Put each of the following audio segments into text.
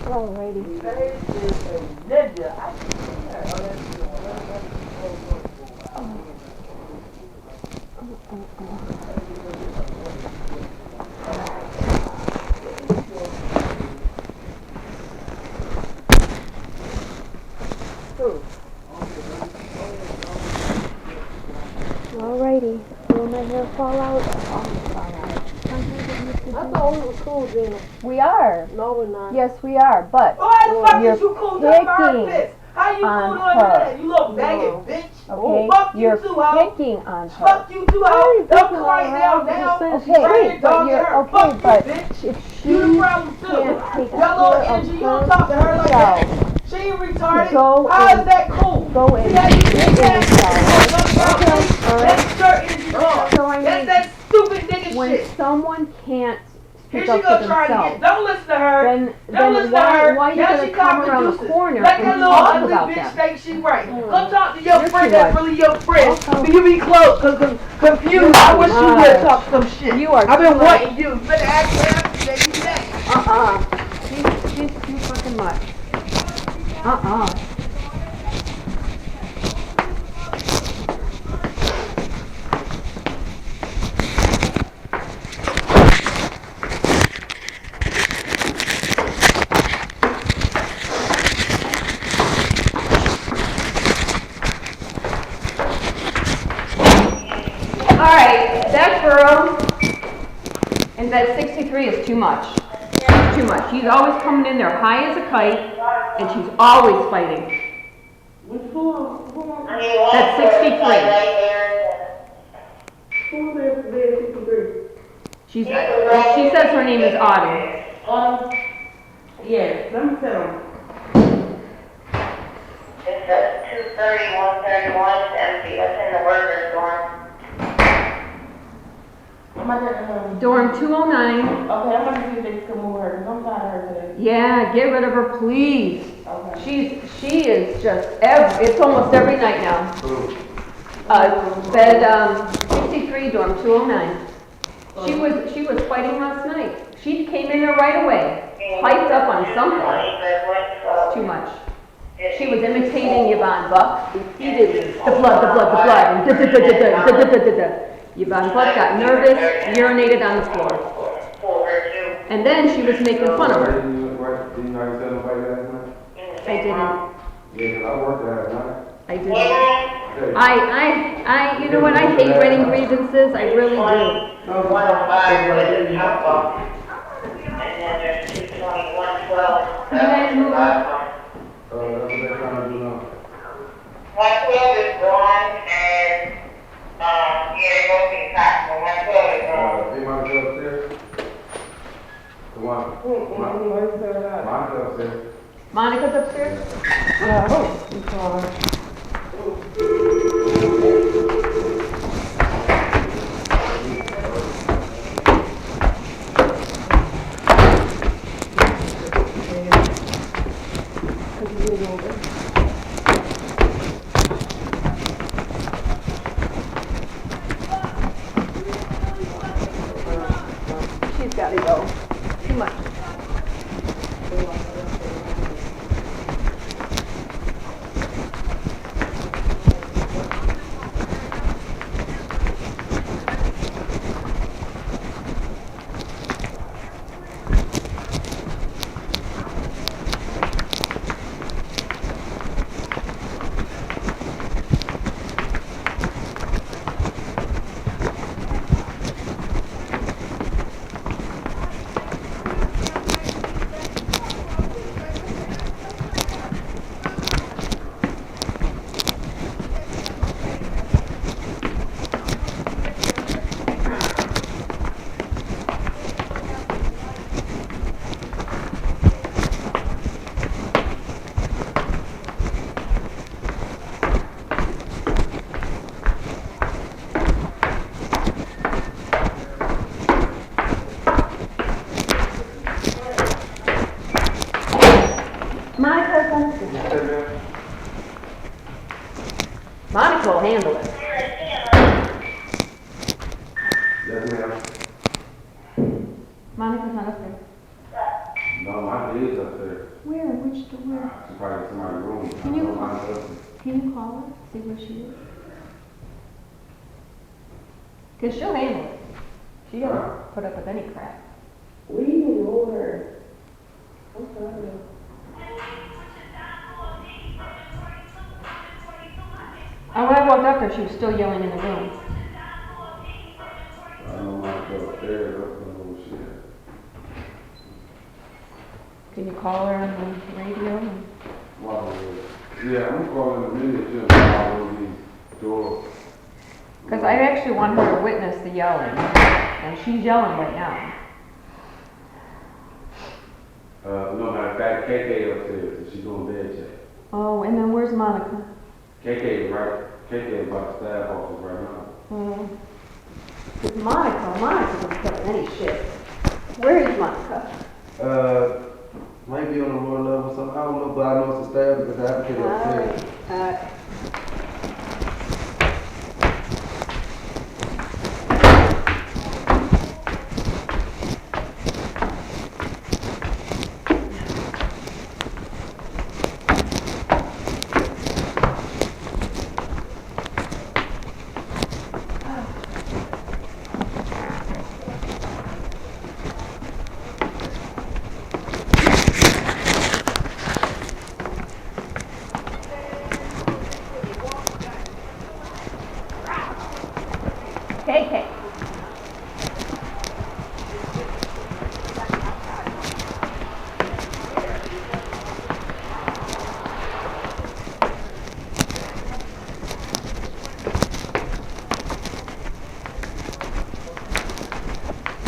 Alrighty. Alrighty. Will my hair fall out? Fall out. I thought we were cool, Gina. We are. No, we're not. Yes, we are. But you're picking How you on her. Her. You little banging bitch. Okay, fuck you you're too, ho. picking on her. Fuck you too, ho. Don't cry now. Okay, but you're okay, but if she you the problem too. can't take Y'all care little of energy, you don't talk to her like herself, that. She ain't retarded. go How in, is that cool? Go in. See how you get that? Okay, That's your energy. So I That's mean, that stupid nigga when shit. someone can't Here speak she up go for trying to themselves, get. Don't listen to her. then listen to her. why are you Now gonna she come around the deuces. corner Let and that little talk ugly about bitch them? think she right. Go talk to your You're friend too that's much. really your friend. Okay. You be close, cause confused. I wish you would talk some shit. You are I've been too wanting you. You better act baby today. She's too fucking much. Alright, that girl in bed 63 is too much. Too much. She's always coming in there high as a kite, and she's always fighting. That's 63. She says her name is Autumn. Yeah, let me tell them. It's at 2:30, 131, it's empty. That's in the workers' dorm. Dorm 209. Okay, I'm gonna see if they can move her, because I'm tired of her today. Yeah, get rid of her, please. Okay. She is just it's almost every night now. Bed 63, dorm 209. She was fighting last night. She came in there right away, hyped up on something. It's too much. She was imitating Yvonne Buck repeatedly. The blood, and Yvonne Buck got nervous, urinated on the floor. And then she was making fun of her. I didn't. I didn't. You know what? I hate writing grievances. I really do. 105 was in Cuyahoga. And then there's 220, 112. You guys move up. 112 is gone, and they're both in Cuyahoga. 112 is gone. Monica upstairs? The one. Monica upstairs. Monica's upstairs? Yeah, it's fine. She's got to go. Too much. Monica will handle it. Yes, ma'am. Monica's not upstairs. No, Monica is upstairs. my husband. Can you call her, see where she is? Cause she'll handle it. She doesn't put up with any crap. We know her. I'm sorry. And when I walked up there, she was still yelling in the room. I know myself upstairs, that's no bullshit. Can you call her on the radio? Yeah, I'm calling in a minute, just follow the door. Because I actually want her to witness the yelling, and she's yelling right now. No, matter of fact, KK upstairs, and she's doing bed check. Oh, and then where's Monica? KK is about the staff office right now. It's Monica doesn't tell any shit. Where is Monica? Might be on the lower level, something, I don't know, but I know it's the staff because I have to take upstairs. KK.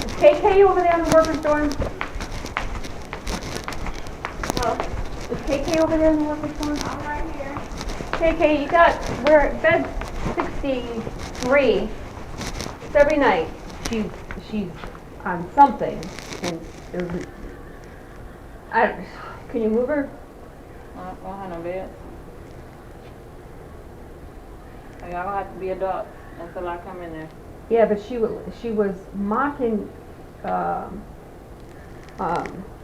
Is KK over there on the worker's dorm? Is KK over there in the worker's dorm? I'm right here. KK, we're at bed 63. It's every night. She's on something, and can you move her? I don't have no bed. Y'all gonna have to be adult until I come in there. Yeah, but she was mocking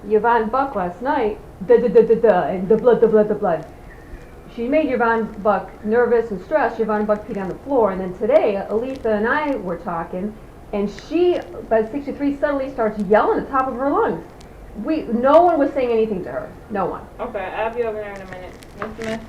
Yvonne Buck last night. And the blood. She made Yvonne Buck nervous and stressed. Yvonne Buck peed on the floor, and then today, Aletha and I were talking, and she, by 63, suddenly starts yelling at the top of her lungs. No one was saying anything to her. No one. Okay, I'll be over there in a minute. Miss Smith?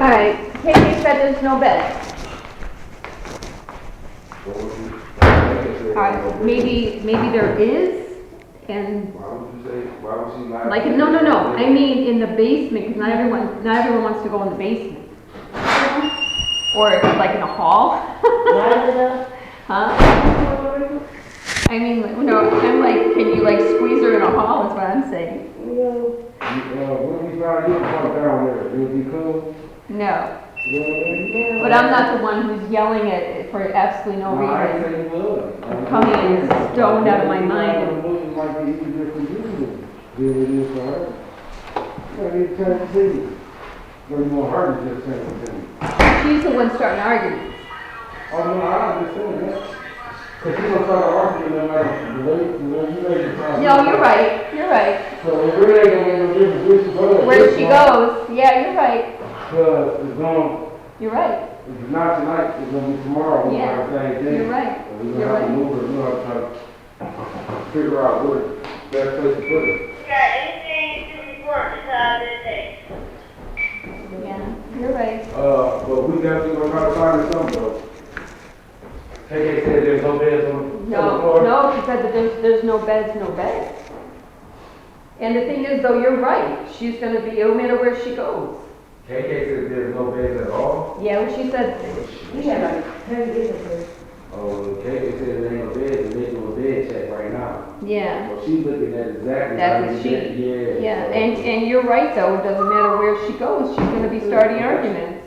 Alright, KK said there's no bed. Alright, maybe there is, and Why would she lie? like, no, I mean in the basement, because not everyone wants to go in the basement. Or like in a hall. Huh? I mean, no, I'm like, can you like squeeze her in a hall, is what I'm saying. When we found you come down there, it would be cool. No. But I'm not the one who's yelling at for absolutely no reason. say you would. I'm coming in stoned out of my mind. It might be easier for you than it is for her. I need to tell you, see. But you want her to just say it to me. She's the one starting arguments. Oh, no, I'm just saying that. Because she's going to start arguing no matter the way you make it sound. No, you're right. You're right. So it really ain't going to make no difference where she goes. Where she goes. Yeah, you're right. Because it's going, You're right. if it's not tonight, it's going to be tomorrow. Yeah, We're going to say you're right. So we're going You're to have to right. move her. We're going to try to figure out where the best place to put her. You got anything to report besides this day? Yeah, you're right. But we definitely going to try to find her something though. KK said there's no beds on the floor. No, she said that there's no beds, no beds. And the thing is, though, you're right. She's going to be, no matter where she goes. KK said there's no beds at all. Yeah, well, she said, Oh, KK said there ain't no beds, and they do a bed check right now. yeah. So she's looking at exactly That's how what you she, did. Yeah. yeah, so- and you're right though, it doesn't matter where she goes, she's gonna be starting arguments.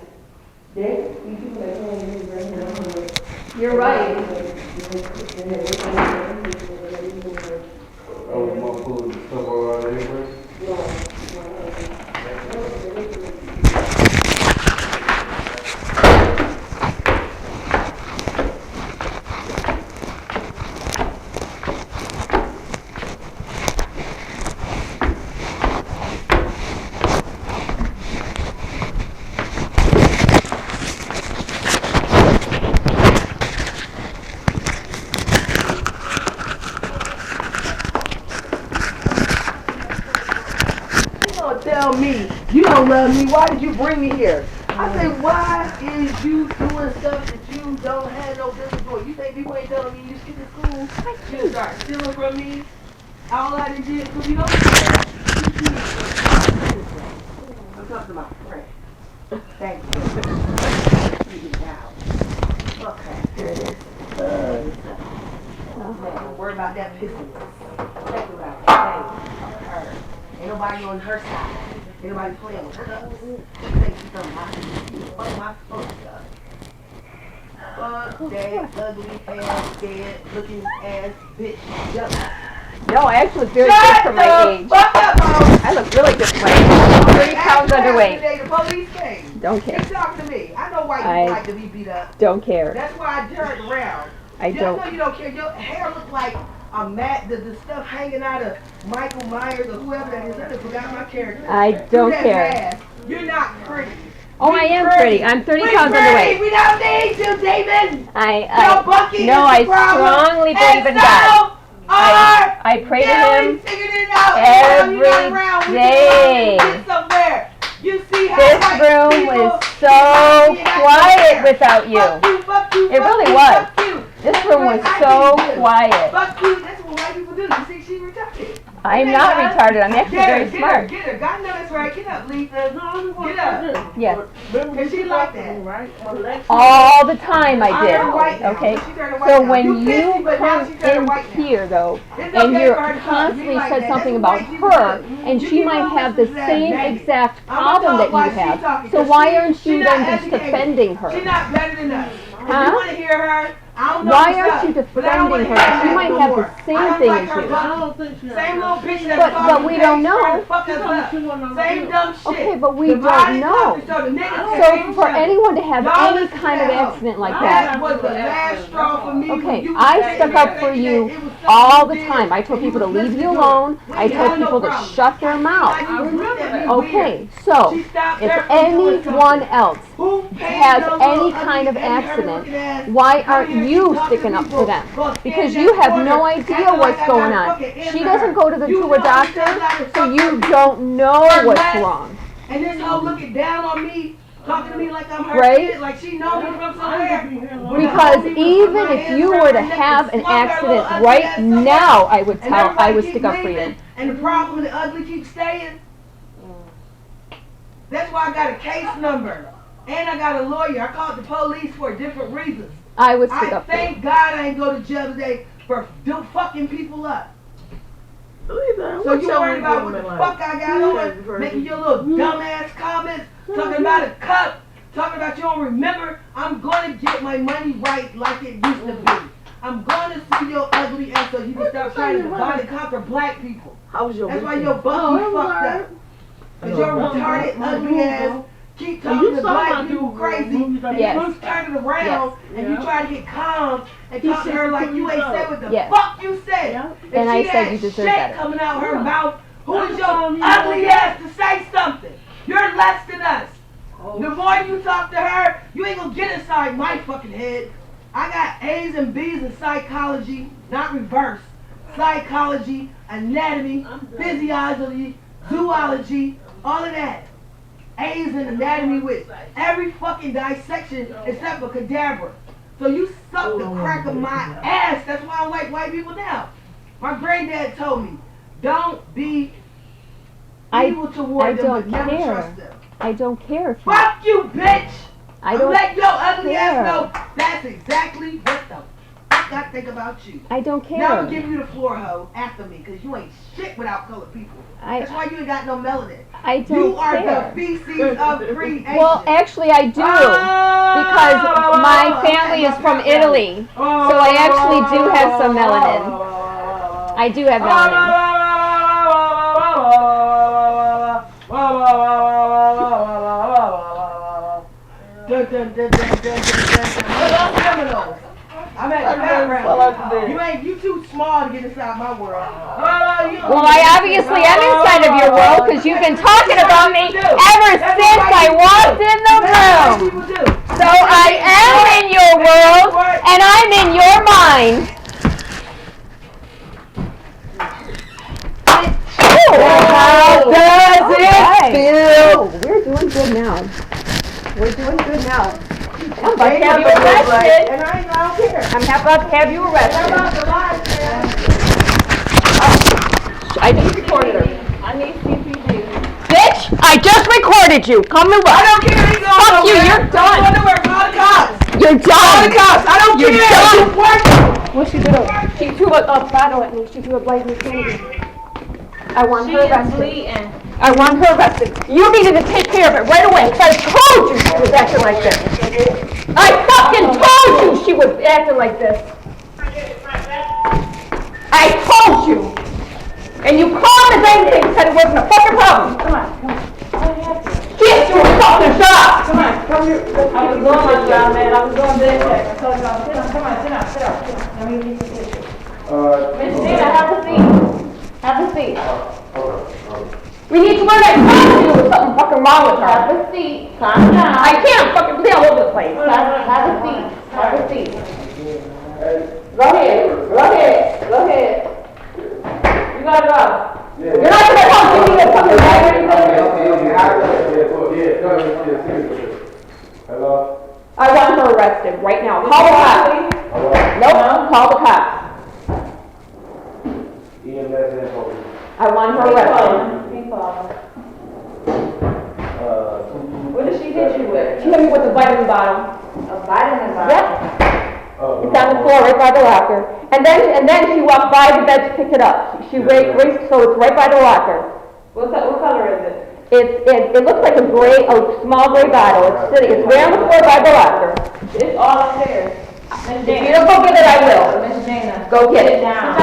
You're right. Oh, you want to pull the stuff all out anyway? Tell me, you don't love me, why did you bring me here? I say, why is you doing stuff that you don't have no business doing? You think people ain't telling me you skip to school? You start stealing from me? All I did because you don't care. I'm talking to my friend. Thank you. You get down. Okay. Here it is. Man, don't worry about that pissing. Think about it. Her. Ain't nobody on her side. Ain't nobody playing with her. She thinks she's something I can do. Fuck my fuck up. Fuck that ugly ass, dead looking ass bitch. Jealous. No, I actually look very good for my age. Fuck up, bro. I look really good for my age. I'm 30 pounds underweight. The police came. Don't care. Keep talking to me. I know why you like to be beat up. Don't care. That's why I turned around. I don't. know you don't care. Your hair looks like a mat, the stuff hanging out of Michael Myers or whoever that is. I just forgot my character. I don't that care. mask. You're not pretty. Oh, I am pretty. I'm 30 pounds underweight. We don't need you, David. Bucky No, is I the problem. strongly believe in And God. so I pray to yeah, Him we figured it out. every day. You see how This white room people was so you quiet got without you. Fuck you, It really you, was. fuck you. This room was so quiet. Fuck you, that's what white people do. You see, she retarded. I'm not retarded. I'm actually very smart. Get her. God knows that's right. Get up, Lisa. Get up. Yes. Cause she like that. All the time I did. turned white now. Okay. She turned white So now. when You you pissed me, but now she come turned in white now. here though, It's and okay you're for her to talk. constantly You like said that. something That's what about white people her, do. and You she keep might on have the listening to that same baby. exact I'ma problem talk that while you she have. talking, So 'cause why she- aren't she you not then just educated. defending her? She's not better than us. If Huh? you want to hear her, I don't know Why what's aren't up, you but I don't wanna defending her? hear She that might no have more. the same I don't thing like as her you. butt. Same little bitch that's But talking we don't trying to know. fuck us up. Same dumb shit. Okay, but we Divided don't know. conference, so the niggas can hate So each for other. anyone to have Y'all any listen to kind of that hoe. accident like That that, was the last straw for me. when okay, you I was stuck up for thinking you that it was something all you the did, time. I told and people to was leave listening you to alone. it. We I ain't told had no people to problem. shut their mouth. I remember that. Okay, so She stopped if her from doing anyone something. else Who paid has those any little kind of ugly Eddie Herman accident, looking ass why come aren't here and you keep talking sticking to up people, for them? go stand Because in you that have corner, no acting idea like what's I going got on. fucking She in doesn't her. go to the You to a know doctor, because I so fuck you her. don't know Her what's last- wrong. And this hoe looking down on me, talking to me like I'm her Right? kid, like she know me from somewhere. Because even if you were to have an accident right now, I would stick up for you. And the problem, the ugly keeps staying. That's why I got a case number. And I got a lawyer. I called the police for different reasons. I would stick I up for you. thank God I ain't go to jail today for fucking people up. So you worried about what the fuck I got on, making your little dumbass comments, talking about a cup, talking about you don't remember. I'm gonna get my money right like it used to be. I'm gonna see your ugly ass so you can stop trying to divide and conquer black people. How was your That's why weekend? your Bucky fucked up. Cause your retarded ugly ass keep talking to black people crazy, and Yes. you turn it around and you try to get calm and talk to her like you ain't said what the Yes. fuck you said. And I she said had you deserve shit better. coming out her mouth. Who is your ugly ass to say something? You're less than us. The more you talk to her, you ain't gonna get inside my fucking head. I got A's and B's in psychology, not reverse. Psychology, anatomy, physiology, zoology, all of that. A's in anatomy with every fucking dissection except for cadaver. So you suck the crack of my ass. That's why I don't like white people now. My granddad told me, don't be evil toward them, but don't never care. trust them. I don't care if you... Fuck you, bitch! I don't let your ugly care. ass know that's exactly what the fuck I think about you. I don't care. Now I'm giving you the floor, hoe, after me, because you ain't shit without colored people. That's why you ain't got no melanin. I don't You are care. the feces of creation. Well, actually I do, because my family is from Italy, so I actually do have some melanin. I do have melanin. Criminals. I'm at the background. You too small to get inside my world. Well, I obviously am inside of your world, because you've been talking about me ever since I walked in the room. So I am in your world, and I'm in your mind. How does it feel? We're doing good now. We're doing good now. I'm about to have you arrested. And I don't care. I'm about to have you arrested. I just recorded her. I need CPG. Bitch, I just recorded you. Come to I don't care. Fuck you, you're done. Call the cops. You're Call the done. cops. I don't You're care. done. What she did? She threw a bottle at me. She threw a blade in the candy. I want her arrested. I want her arrested. You needed to take care of it right away, because I told you she was acting like this. I fucking told you she was acting like this. I told you. And you called the dang thing and said it wasn't a fucking problem. Come on. Get your fucking job. Come on. Come here. I was doing my job, man. I was doing this. I told you, sit down. Come on, sit down. Let me get the picture. Miss Gina, have a seat. Have a seat. We need to learn that you with something fucking wrong with her. Have a seat. Calm down. I can't fucking be all over the place. Have a seat. Have a seat. Go ahead. You gotta go. You're not gonna help me with something bad or anything? Hello? I want her arrested right now. Call the cops. Nope, call the cops. I want her arrested. What did she hit you with? She hit me with a vitamin bottle. A vitamin bottle? Yep. It's on the floor right by the locker. And then she walked by the bed to pick it up. She raced, so it's right by the locker. What color is it? It looks like a small gray bottle. It's right on the floor by the locker. It's all upstairs. If you don't go get it, I will. Miss Gina. Go get it. Down.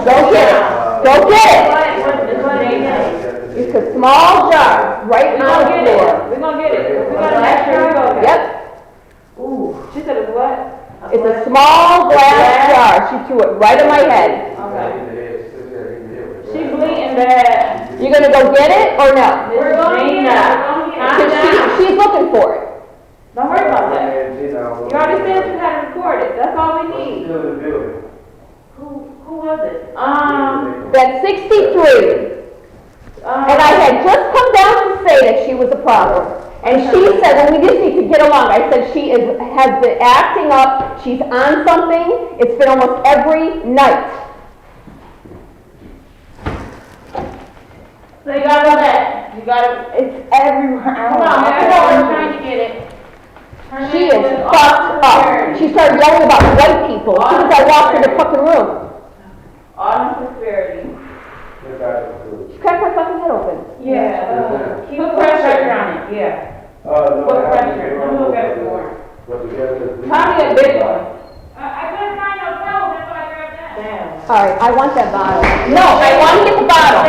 Go get it. Go get it. It's a small jar right on the floor. We're gonna get it. We gotta make sure we go. Yep. Ooh. She said it's what? It's a small glass jar. She threw it right in my head. Okay. She bleeding bad. You gonna go get it or no? We're going to get it. Because she's looking for it. Don't worry about that. You already said you had it recorded. That's all we need. Who was it? That's 63. And I had just come down to say that she was a problem. And she said, well, we just need to get along. I said, has been acting up. She's on something. It's been almost every night. So you gotta go back. It's everywhere. Come on, we're trying to get it. She is fucked up. She started yelling about white people as soon as I walked in the fucking room. Autumn prosperity. She cracked my fucking head open. Yeah. Put pressure on it. Yeah. Put pressure. Let me look at it more. Tommy a big one. I couldn't find no towel, that's why I grabbed that. Damn. All right, I want that bottle. No, I want to get the bottle.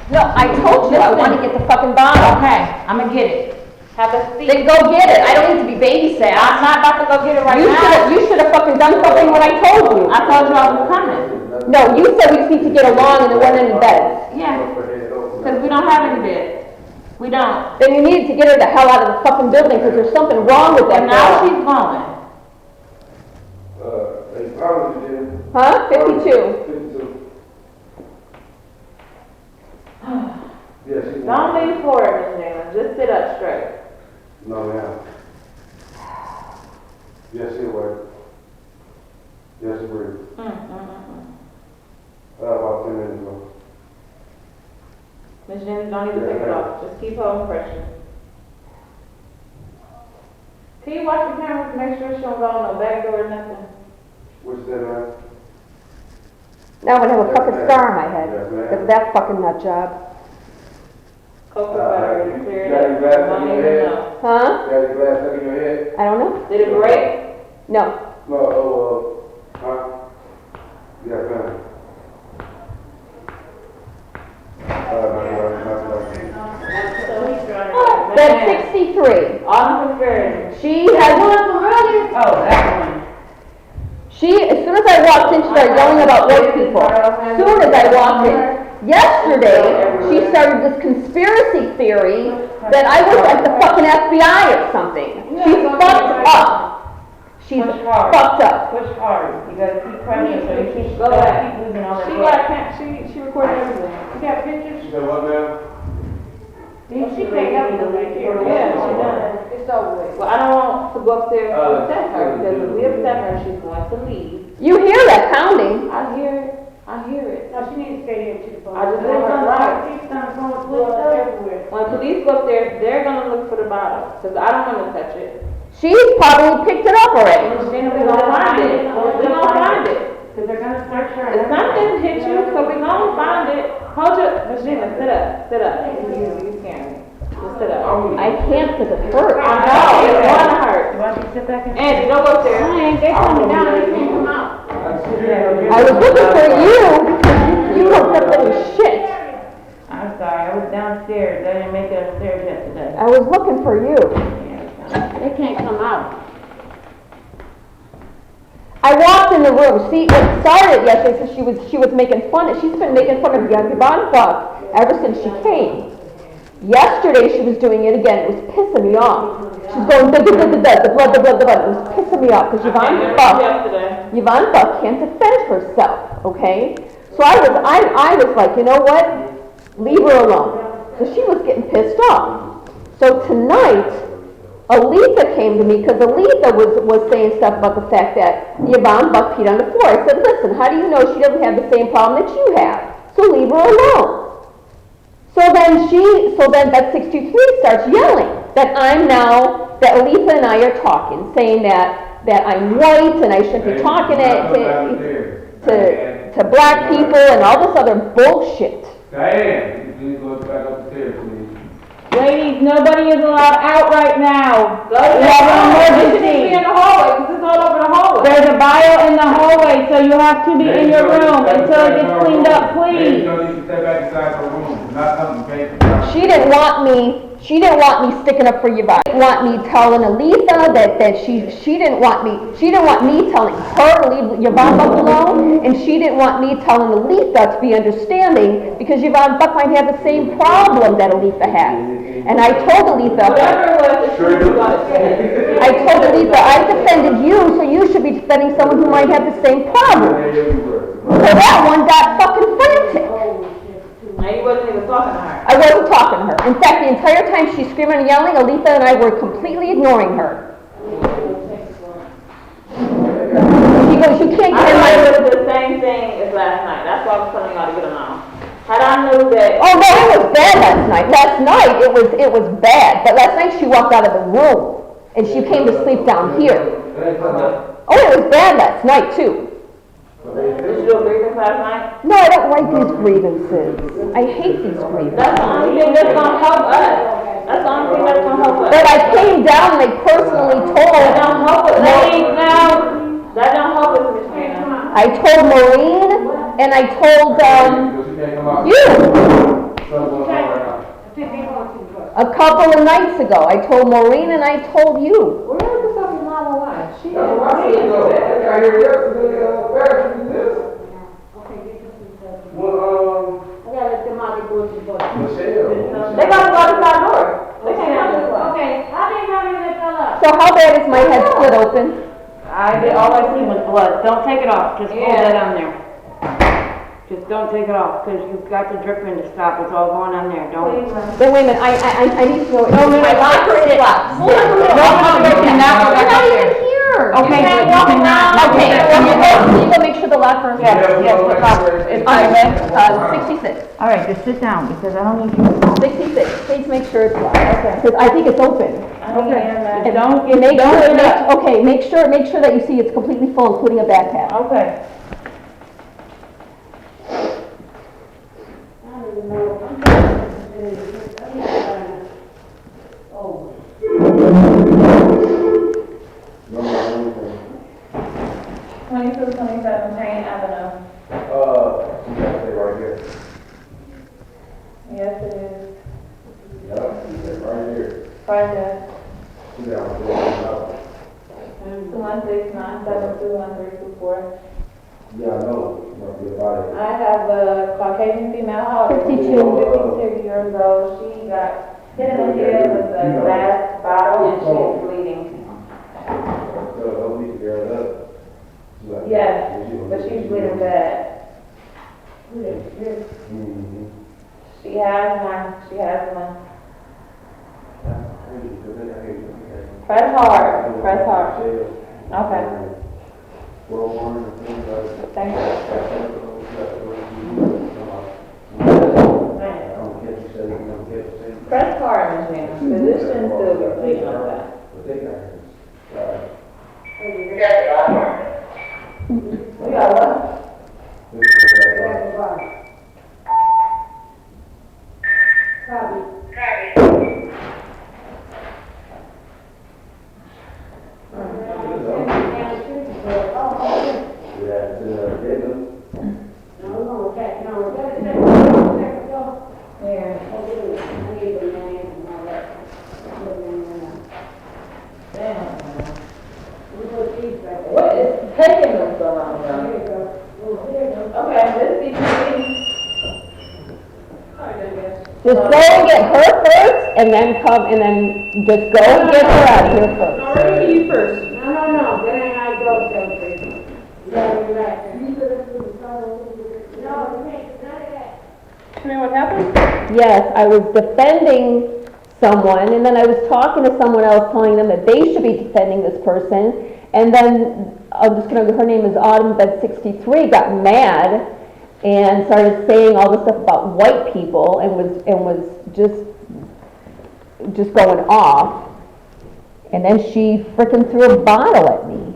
No, I told you I want to get the fucking bottle. Okay, I'm gonna get it. Have a seat. Then go get it. I don't need to be babysat. I'm not about to go get it right now. You should have fucking done something when I told you. I told you I was coming. No, you said we just need to get along and there wasn't any beds. Yeah, because we don't have any beds. We don't. Then you needed to get her the hell out of the fucking building because there's something wrong with that And now girl. she's going. Huh? 52. Don't lean forward, Miss Nayland. Just sit up straight. No, ma'am. Yes, it worked. Yes, it worked. About 10 minutes ago. Miss Nayland, don't even take it off. Just keep holding pressure. Can you watch the camera to make sure she don't go on no back door or nothing? What's that, man? Now I'm gonna have a fucking star on my head, Yes, ma'am. because of that fucking nut job. Cocoa butter is You cleared got any up. glass Don't in your even head? know. Huh? Got any glass stuck in your head? I don't know. Did it break? No. No, huh? Yes, ma'am. That's 63. On the first. She has, Oh, that one. as soon as I walked in, she started yelling about white people. As soon as I walked in. Yesterday, she started this conspiracy theory that I was like the fucking FBI or something. She's fucked up. She's Push hard. fucked up. Push hard. You gotta keep pressure so you keep, Go ahead. keep losing all that. She recorded everything. You got pictures? She said what, ma'am? Well, she can't help it right here. Yeah, she does. It's over with. Well, I don't want to go upstairs and upset her, because if we upset her, she's going to leave. You hear that pounding? I hear it. I hear it. No, she needs to stay here to the phone. I just want her right. She's gonna go and put stuff everywhere. When police go upstairs, they're gonna look for the bottle, because I don't want to touch it. She's probably picked it up already. Then we're gonna find it. We're gonna find it. Because they're gonna search her. If something hit you, so we're gonna find it. Hold your, Miss Gina, sit up. Sit up. You scared me. Just sit up. I can't because it hurts. I know, it's gonna hurt. Why don't you sit back and? Andy, don't go upstairs. They coming down, they can't come out. I was looking for you because you looked up little shit. I'm sorry, I was downstairs. I didn't make it upstairs yet today. I was looking for you. They can't come out. I walked in the room. See, it started yesterday because she was making fun of. She's been making fun of young Yvonne Buck ever since she came. Yesterday she was doing it again. It was pissing me off. She's going the blood. It was pissing me off because Yvonne Buck can't defend herself. Okay, so I was like, you know what? Leave her alone. So she was getting pissed off. So tonight, Aletha came to me because Aletha was saying stuff about the fact that Yvonne Buck peed on the floor. I said, listen, how do you know she doesn't have the same problem that you have? So leave her alone. So then that 63 starts yelling that that Aletha and I are talking, saying that I'm white and I shouldn't be talking to black people and all this other bullshit. Diane, please go back up the stairs, please. Ladies, nobody is allowed out right now. Go We have an emergency. in the hallway, because it's all over the hallway. There's a bio in the hallway, so you have to be in your room until it gets cleaned up, please. Ladies, you need to step back inside her room. It's not something you can't. She didn't want me sticking up for Yvonne. She didn't want me telling Aletha that she didn't want me telling her to leave Yvonne Buck alone, and she didn't want me telling Aletha to be understanding because Yvonne Buck might have the same problem that Aletha has. And I told Aletha, I defended you, so you should be defending someone who might have the same problem. So that one got fucking frantic. Now you wasn't even talking to her. I wasn't talking to her. In fact, the entire time she's screaming and yelling, Aletha and I were completely ignoring her. She goes, you can't get in my... I did the same thing as last night. That's why I was telling y'all to get along. Had I knew that... Oh, no, it was bad last night. Last night, it was bad. But last night, she walked out of the room, and she came to sleep down here. Oh, it was bad last night, too. Did you do a grievance last night? No, I don't like these grievances. I hate these grievances. That's the only thing that's gonna help us. That's the only thing that's gonna help us. But I came down and I personally That told... don't help us. Ladies, now, that don't help us, Miss Gina. I told Maureen, and I told, you. A couple of nights ago, I told Maureen and I told you. Where the fuck is Mama White? She They gotta go out the side door. They can't have this one. Okay, how did they tell us? So how bad is my head split open? All I see was blood. Don't take it off. Just hold that on there. Just don't take it off, because you've got the dripping to stop. It's all going on there. Don't. Then wait a minute, I need to know. No, my locker is locked. No, you cannot go back up You're not there. even here Sure. Okay, You but can't you walk cannot- around. Okay, okay. you go make sure the locker is. Yes, what number? It's private. 66. All right, just sit down, because I don't need you. 66, please make sure it's locked. Because I think it's open. Okay. And Don't you make don't sure, get up. okay, make sure that you see it's completely full, including a backpack. Okay. Number 2227 Chain Avenue. you gotta stay right here. Yes, it is. Yeah, stay right here. Right there. You gotta stay right now. 216-972-1324. Yeah, I know. You know, be about it. I have a Caucasian female holder. 52. 52 years old. She got hit in the head with a glass bottle and she is bleeding. So, don't leave the girl up. Yes, but she's bleeding bad. Mm-hmm. She has one. Press hard. Press hard. Okay. Thank you. Press hard, Ms. Gina, because this shouldn't still be bleeding like that. We got what? What is taking them so long, though? Okay, this is Just go and get her first, and then come, and then just go and get her out of here first. Already you first. No, that ain't how it goes, Calabrese. Yeah, you're right. No, you can't, none of that. Tell me what happened? Yes, I was defending someone, and then I was talking to someone else, telling them that they should be defending this person, and then, her name is Autumn Bed 63, got mad, and started saying all this stuff about white people, and was just going off, and then she frickin' threw a bottle at me.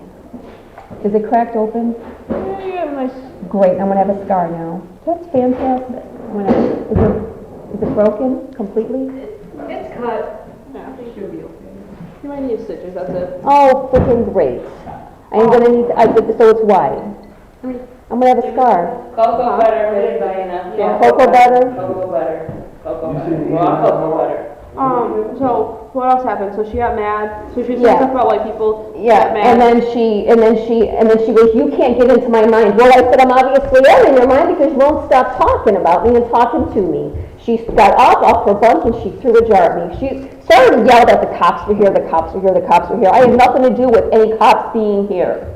Is it cracked open? Yeah, you have a nice. Great, I'm gonna have a scar now. That's fantastic. Is it broken completely? It's cut. Yeah, I think you'll be okay. You might need stitches, that's it. Oh, freaking great. I'm gonna need, so it's wide. I'm gonna have a scar. Cocoa butter, Miss Diana. Cocoa butter? Cocoa butter. Raw cocoa butter. So what else happened? So she got mad. So she said Yeah. stuff about white people. Yeah, got mad. and then she goes, you can't get into my mind. Well, I said, I'm obviously in your mind because you won't stop talking about me and talking to me. She got off her bunk and she threw a jar at me. She started to yell that the cops were here, the cops were here, the cops were here. I had nothing to do with any cops being here.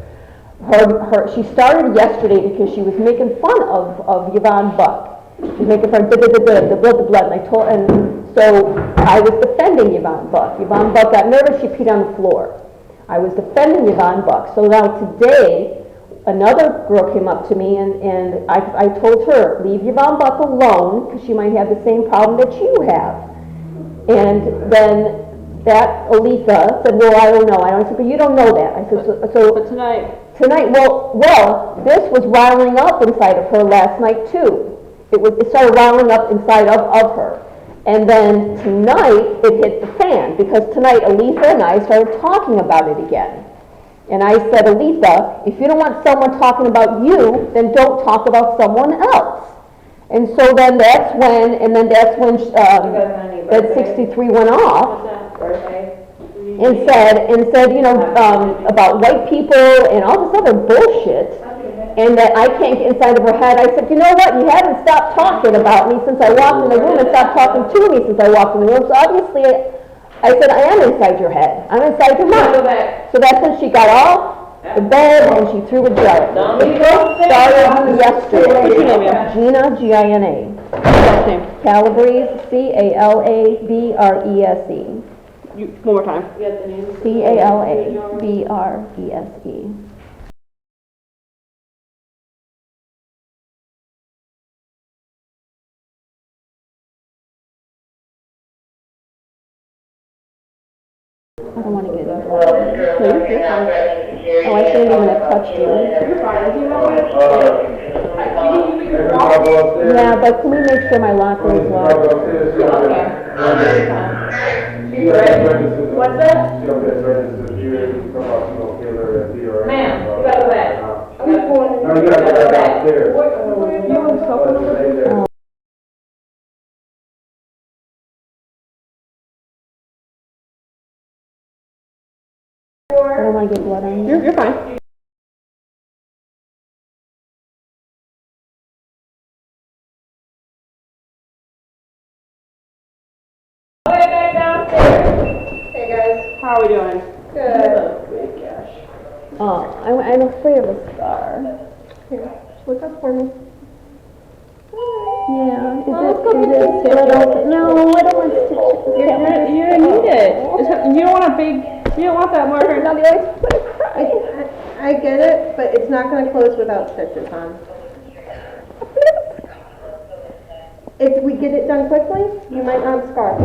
She started yesterday because she was making fun of Yvonne Buck. She was making fun of the blood, and so I was defending Yvonne Buck. Yvonne Buck got nervous, she peed on the floor. I was defending Yvonne Buck. So now today, another girl came up to me and I told her, leave Yvonne Buck alone because she might have the same problem that you have. And then that Aletha said, well, I don't know. I said, but you don't know that. I said, But tonight, well, this was riling up inside of her last night too. It started riling up inside of her. And then tonight, it hit the fan, because tonight Aletha and I started talking about it again. And I said, Aletha, if you don't want someone talking about you, then don't talk about someone else. And so then that's when that 63 went off. And said, about white people and all this other bullshit, and that I can't get inside of her head. I said, you know what, you haven't stopped talking about me since I walked in the room and stopped talking to me since I walked in the room, so obviously, I said, I am inside your head. I'm inside your mind. So that's when she got off the bed and she threw a jar. It started yesterday. Gina, Gina. last name. Calabrese, Calabrese. One more time. Calabrese. I don't want to get into that. No, you're fine. Oh, I shouldn't even have touched you. You're fine. You know what? Yeah, but can we make sure my locker is locked? What's that? Ma'am, you gotta go back. No, you gotta go back upstairs. You want to sofa number? I don't want to get blood on you. You're fine. Way back downstairs. Hey guys, how are we doing? Good. Oh, I'm afraid of a scar. Here, look up for me. Yeah, is it split open? No, I don't want stitches. You don't need it. You don't want a big, you don't want that marker. Now the ice would cry. I get it, but it's not going to close without stitches on. If we get it done quickly, you might not scar.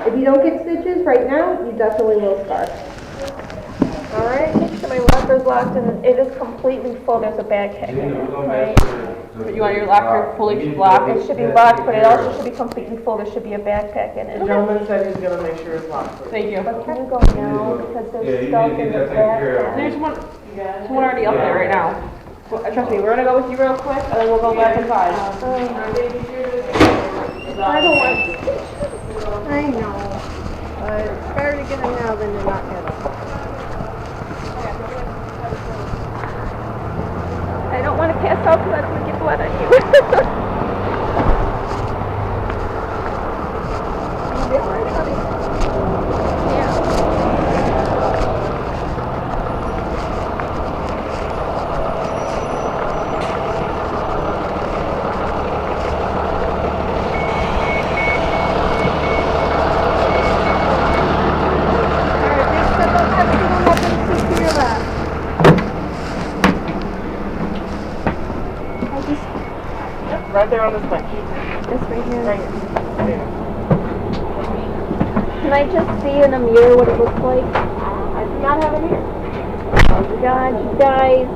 If you don't get stitches right now, you definitely will scar. Alright, make sure my locker's locked and it is completely full. There's a backpack in it, right? You want your locker fully locked? It should be locked, but it also should be completely full. There should be a backpack in it. The gentleman said he's gonna make sure it's locked. Thank you. But can you go now, because there's stuff in the backpack. There's one already up there right now. Well, trust me, we're gonna go with you real quick, and then we'll go back inside. I don't want stitches. I know. But it's better to get them now than to not get them. I don't want to pass out because I'm going to get blood on you. Right there on this bench. This right here. Right here. Can I just see in a mirror what it looks like? I do not have it here. Oh God, you guys.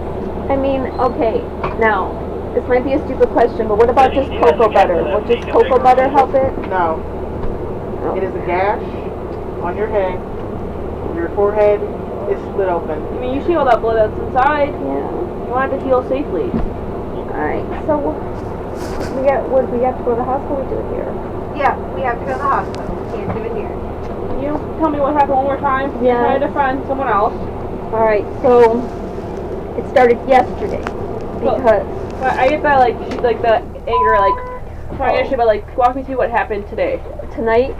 I mean, okay, now, this might be a stupid question, but what about just cocoa butter? Will just cocoa butter help it? No. It is a gash on your head. Your forehead is split open. I mean, you see all that blood that's inside. Yeah. You want it to heal safely. Alright, so we have to go to the hospital, we do it here. Yeah, we have to go to the hospital. Can't do it here. Can you tell me what happened one more time? Yeah. Try to defend someone else. Alright, so it started yesterday because But I get that, like the anger, like, trying to but, like, walk me through what happened today. tonight,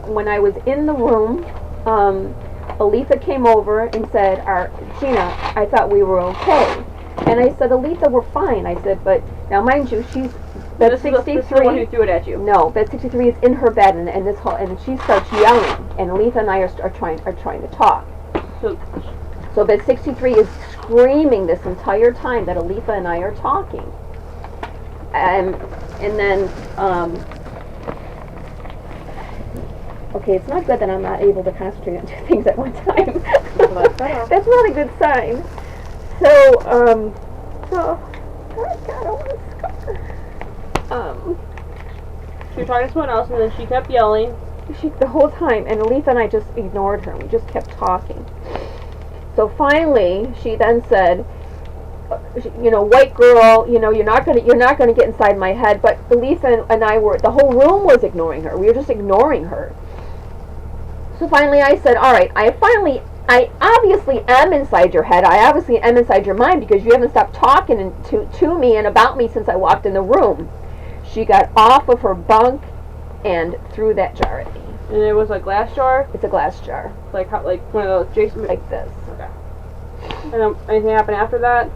when I was in the room, Aletha came over and said, Gina, I thought we were okay. And I said, Aletha, we're fine. I said, but now mind you, she's bed This 63. is the one who threw it at you. No, bed 63 is in her bed, and she starts yelling, and Aletha and I are trying to talk. So bed 63 is screaming this entire time that Aletha and I are talking. And then, okay, it's not good that I'm not able to concentrate on two things at one time. That's not a good sign. So, oh God, I want to scar. She was talking to someone else, and then she kept yelling. The whole time, and Aletha and I just ignored her. We just kept talking. So finally, she then said, white girl, you're not gonna get inside my head. But Aletha and I the whole room was ignoring her. We were just ignoring her. So finally, I said, all right, I obviously am inside your head. I obviously am inside your mind because you haven't stopped talking to me and about me since I walked in the room. She got off of her bunk and threw that jar at me. And it was a glass jar? It's a glass jar. Like one of those Jason... Like this. Okay. And then anything happened after that?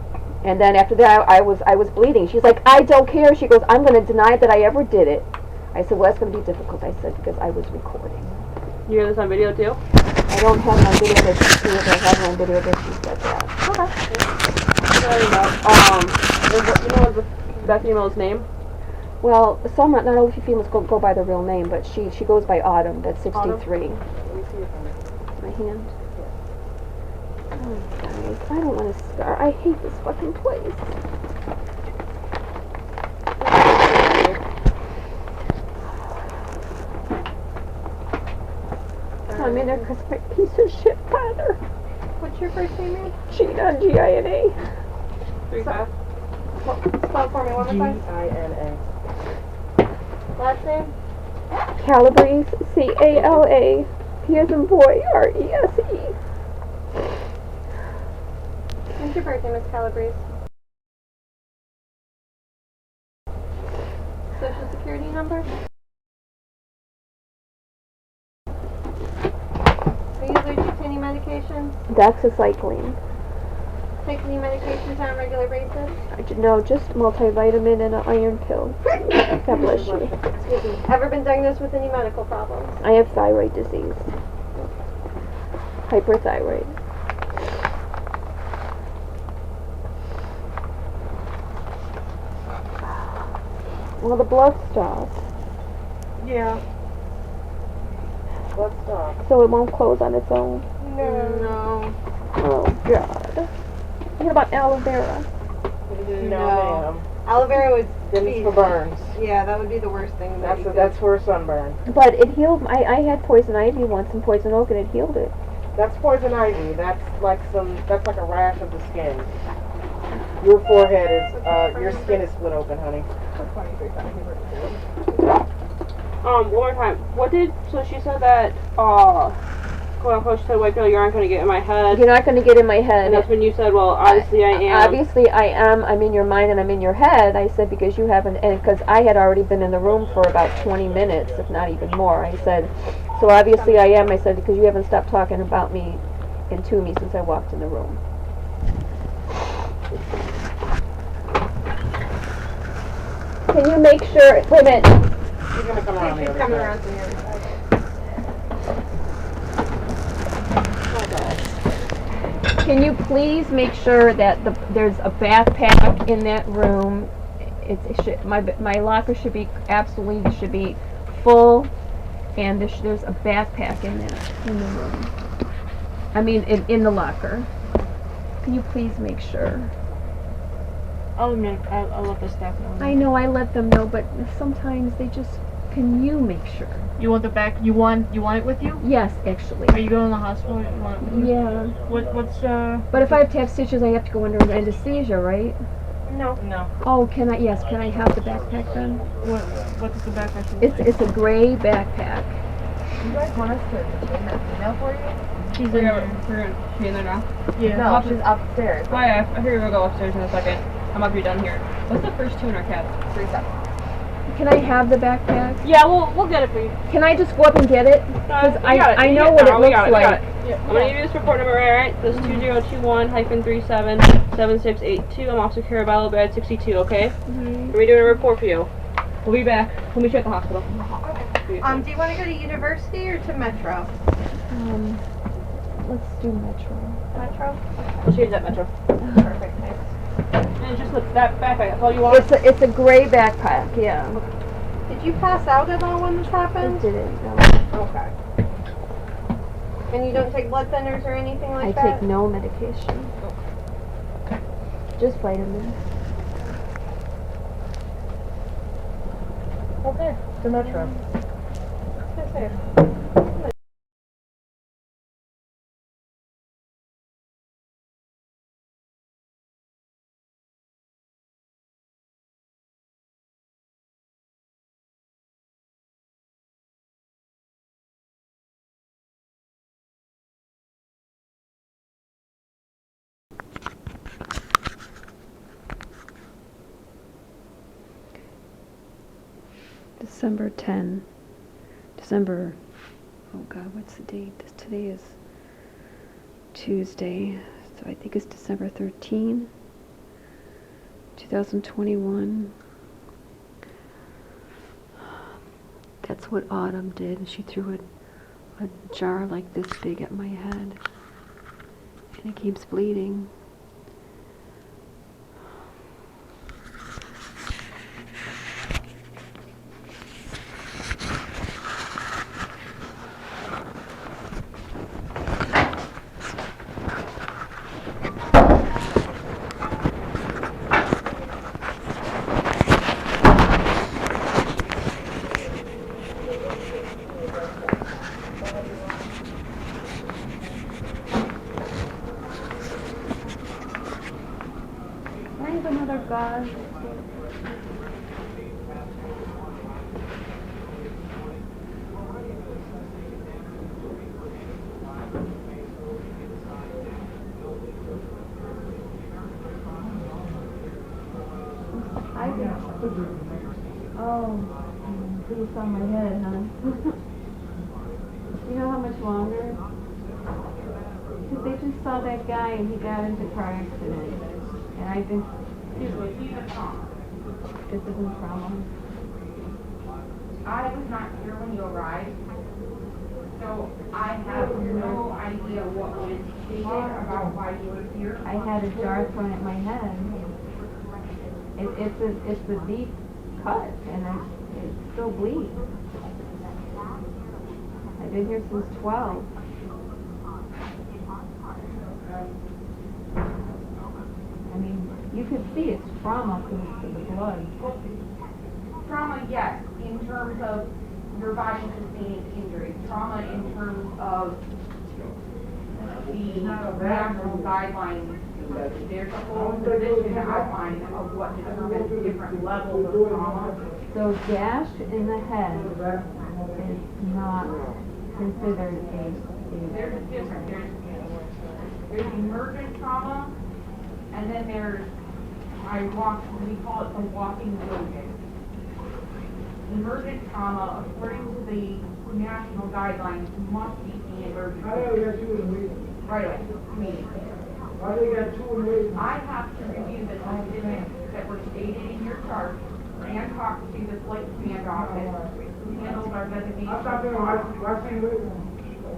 And then after that, I was bleeding. She's like, I don't care. She goes, I'm going to deny that I ever did it. I said, well, that's going to be difficult, I said, because I was recording. You hear this on video too? I don't have my video that she said, I have my video that she said that. You know that female's name? Well, some, not all females go by the real name, but she goes by Autumn, that's 63. Let me see your hand. My hand? Oh, guys, I don't want to scar. I hate this fucking place. I'm in there because my piece of shit father. What's your first name, man? Gina, Gina. 3-5. Spell for me one more time. Gina. Last name? Calabrese, C-A-L-A. P as in boy, R-E-S-E. What's your birthday, Miss Calabrese? Social security number? Are you allergic to any medications? Doxycycline. Take any medications on a regular basis? No, just multivitamin and an iron pill. God bless you. Excuse me. Ever been diagnosed with any medical problems? I have thyroid disease. Hyperthyroid. Well, the blood stopped. Yeah. Blood stop. So it won't close on its own. No. Oh, God. What about aloe vera? No. Aloe vera would Then it's for burns. Yeah, that would be the worst thing. That's for a sunburn. But it healed. I had poison ivy once and poison oak, and it healed it. That's poison ivy. That's like a rash of the skin. Your forehead is, your skin is split open, honey. One more time. So she said that, quote unquote, she said, wait, girl, you aren't going to get in my head. You're not going to get in my head. And that's when you said, well, obviously I am. Obviously I am. I'm in your mind and I'm in your head. I said, because you haven't, and because I had already been in the room for about 20 minutes, if not even more. I said, so obviously I am. I said, because you haven't stopped talking about me and to me since I walked in the room. Can you make sure, wait a minute. She's going to come around the other coming side. around to the other side. Can you please make sure that there's a backpack in that room? It should, my locker should be absolutely full, and there's a backpack in the room. I mean, in the locker. Can you please make sure? I'll let the staff know. I know I let them know, but sometimes they just. Can you make sure? You want the back? You want it with you? Yes, actually. Are you going to the hospital? You want it with you? Yeah. What's But if I have to have stitches, I have to go under anesthesia, right? No. Oh, can I? Yes. Can I have the backpack then? What's the backpack? It's a gray backpack. You guys want us to change that email for you? She's in there. She in there now? Yeah. No, she's upstairs. Oh yeah, I hear we'll go upstairs in a second. I'm about to be done here. What's the first two in our cab? 37. Can I have the backpack? Yeah, we'll get it for you. Can I just go up and get it? Because I know what it looks like. Yeah. I'm gonna give you this report number right? This is 2021-377682. I'm Officer Herr, bed 62. Okay. We're doing a report for you. We'll be back. We'll meet you at the hospital. Do you want to go to university or to Metro? Let's do Metro. Metro? We'll change that Metro. Perfect, thanks. And just that backpack. That's all you want? It's a gray backpack. Yeah. Did you pass out at all when this I happened? didn't. No. Okay. And you don't take blood thinners or anything like I that? take no medication. Just vitamins. Okay, to Metro. Stay safe. December, oh God, what's the date? Today is Tuesday, so I think it's December 13, 2021. That's what Autumn did. She threw a a jar like this big at my head, and it keeps bleeding. Another gauze. It's on my head, huh? You know how much longer? Because they just saw that guy and he got into a car accident. And I've been... This isn't trauma. I was not here when you arrived, so I have no idea what was stated about why you were here. I had a jar thrown at my head. It's a deep cut, and it still bleeds. I've been here since 12. I mean, you can see it's trauma to the blood. Trauma, yes, in terms of your body sustained injuries. Trauma in terms of the national guidelines. There's a whole position outline of what determines different levels of trauma. So gash in the head is not considered a... There's different. There's emergent trauma, and then there's, we call it the walking wounded. Emergent trauma, according to the national guidelines, must be seen emergency. Right away, immediately. I have to review the specifics that were stated in your chart and talk to the flight command office who handles our designation.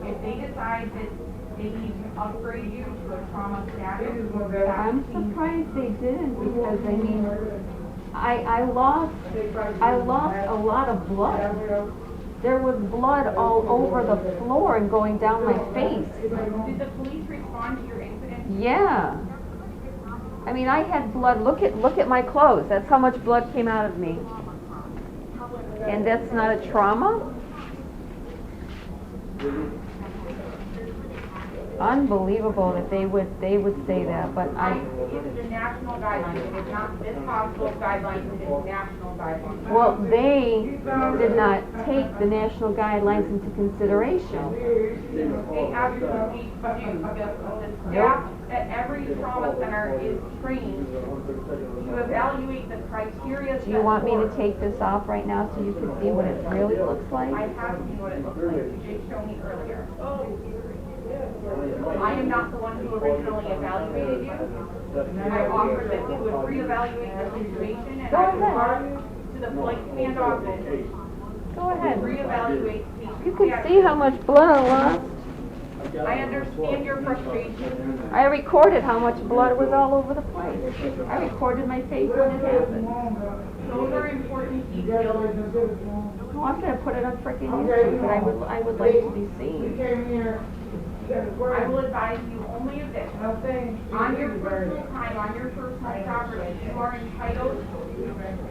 If they decide that they need to upgrade you to a trauma status, I'm surprised they didn't, because I mean, I lost a lot of blood. There was blood all over the floor and going down my face. Did the police respond to your incident? Yeah. I mean, I had blood. Look at my clothes. That's how much blood came out of me. And that's not a trauma? Unbelievable that they would say that, but It's the national guidelines. It is not this hospital's guidelines, it is national guidelines. well, they did not take the national guidelines into consideration. They absolutely do. The staff at every trauma center is trained to evaluate the criteria. Do you want me to take this off right now so you can see what it really looks like? I have seen what it looks like. You did show me earlier. I am not the one who originally evaluated you. I offered that we would reevaluate the situation, and I would talk to the flight command office. Go ahead. Reevaluate the You can see how much blood I lost. I understand your frustration. I recorded how much blood was all over the place. I recorded my face when it happened. Those are important details. Oh, I'm gonna put it on frickin' YouTube, but I would like to be seen. I will advise you only of this. On your personal time, on your personal property, you are entitled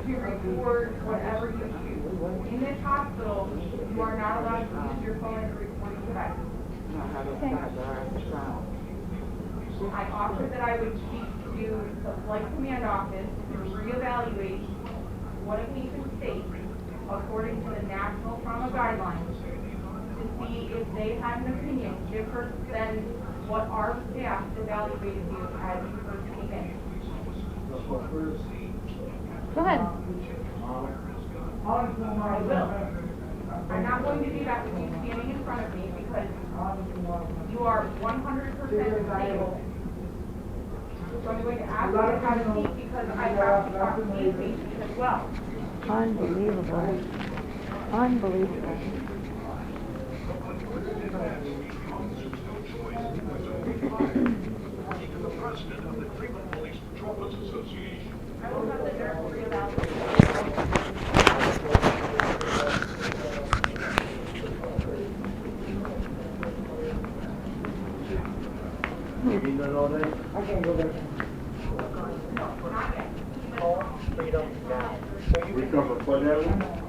to record whatever you choose. In this hospital, you are not allowed to use your phone as a recording device. Okay. I offered that I would speak to the flight command office to reevaluate what a patient states according to the national trauma guidelines, to see if they had an opinion different than what our staff evaluated you as you first came in. Go ahead. I will. I'm not going to do that with you standing in front of me because you are 100% stable. So I'm going to ask you to have a seat because I have to talk to these patients as well. Unbelievable. Unbelievable. the president of the Cleveland Police Patrolmen's Association. I will have the nurse reevaluate. You done all day? I can't go back. Freedom now. So you We can come for that one?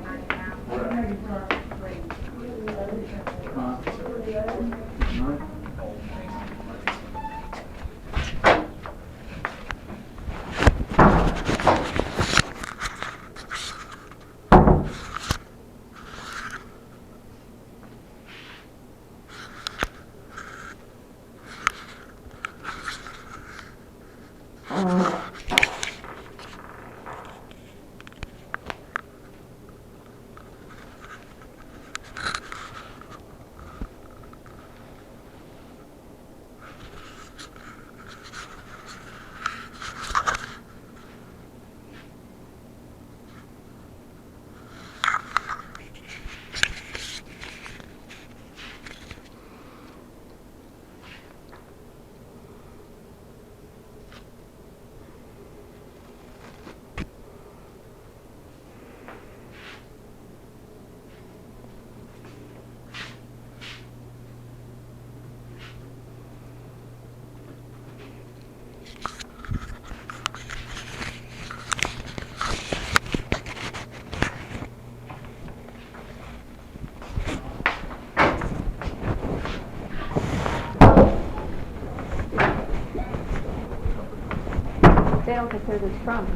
They don't consider this trauma.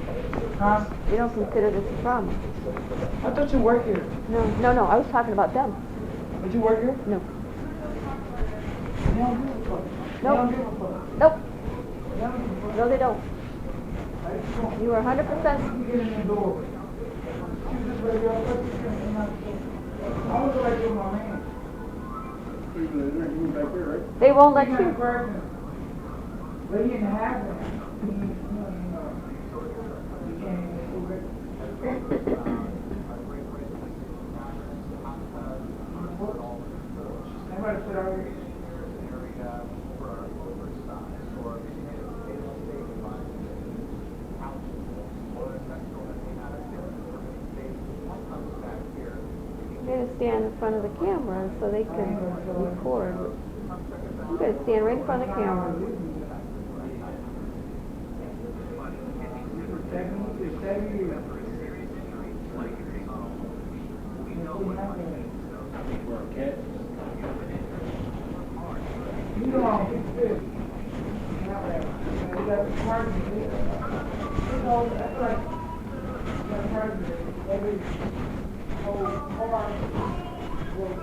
Huh? They don't consider this trauma. I thought you worked here. No, I was talking about them. Did you work here? No. They don't give a fuck. They don't give a fuck. Nope. They don't give a fuck. No, they don't. Like, You are 100%. you get in the door. She just ready up. I was like with my man. You back there, right? They won't let He you. got pregnant. But he didn't have that. He can't even do it. Everybody sit out here. You gotta stand in front of the camera so they can record. You gotta stand right in front of the camera. You know I'm big fish. You got the party. You know, that's like, you got the party. Every whole car will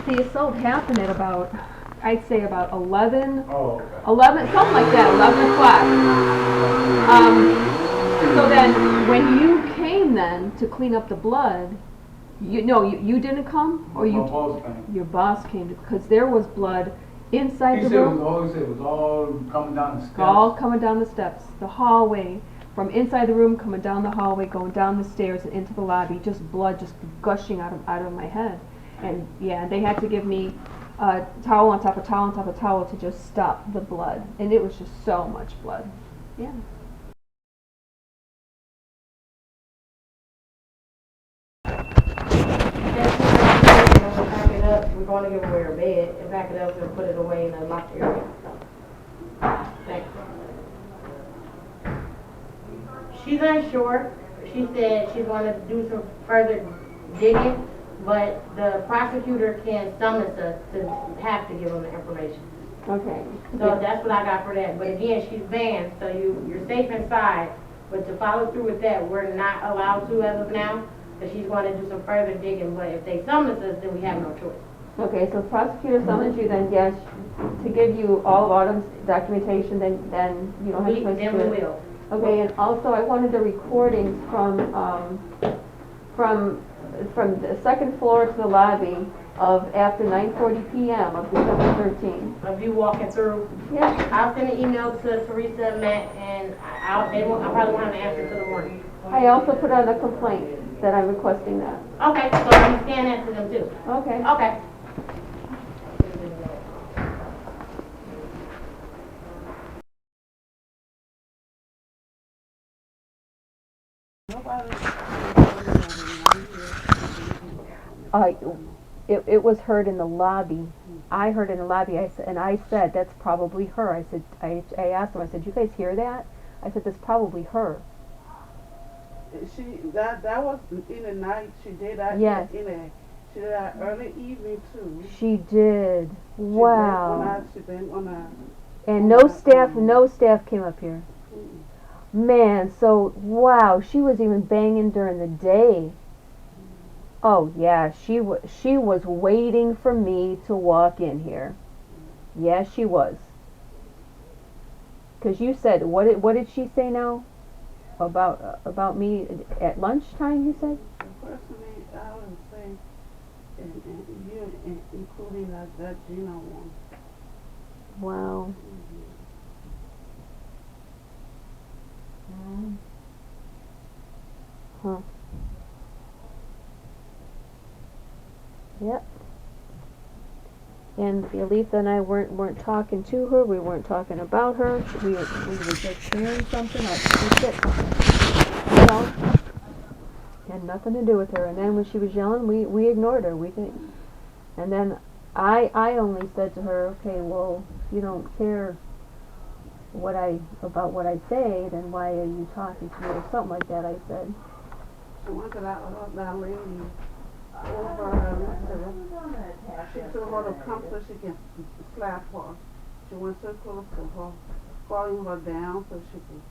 The assault happened at about I'd say about 11, Oh, okay. 11, something like that, 11 o'clock. So then, when you came then to clean up the blood, you didn't come? Or My you? boss came. Your boss came, because there was blood inside the room. He said it was all coming down the steps. All coming down the steps, the hallway, from inside the room, coming down the hallway, going down the stairs and into the lobby, just blood just gushing out of my head. And yeah, they had to give me a towel on top of towel on top of towel to just stop the blood. And it was just so much blood. Yeah. Pack it up, we're going to give away her bed, and pack it up and put it away in a locked area. Thanks. She's unsure. She said she's going to do some further digging, but the prosecutor can summons us to have to give them the information. Okay. So that's what I got for that. But again, she's banned, so you're safe inside. But to follow through with that, we're not allowed to as of now. But she's going to do some further digging. But if they summons us, then we have no choice. Okay, so the prosecutor summons you, then yes, to give you all of Autumn's documentation, then you don't have to. Then we will. Okay, and also I wanted the recordings from the second floor to the lobby of after 9:40 p.m. of December 13th. Of you walking through. Yeah. I'll send an email to Teresa and Matt, and I probably won't have an answer till the morning. I also put out a complaint that I'm requesting that. Okay, so you scan that to them too. Okay. Okay. It was heard in the lobby. I heard in the lobby. I said that's probably her. I said I asked them. I said, you guys hear that? I said that's probably her. That was in the night. She did that. Yes. She did that early evening too. She did. Wow. She been on a. And no staff came up here. Man, so wow, she was even banging during the day. Oh yeah, she was waiting for me to walk in here. Yes, she was. 'Cause you said what did she say now? About me at lunchtime, you said? Personally, I would say, and you including that Gina one. Wow. Huh. Yep. And Elisa and I weren't talking to her. We weren't talking about her. We were just sharing something. That's it. That's all. Had nothing to do with her. And then when she was yelling, we ignored her. We didn't. And then I only said to her, okay, well, if you don't care about what I say, then why are you talking to me or something like that? I said. She wanted that lady over. She told her to come so she can slap her. She went so close to her, calling her down so she could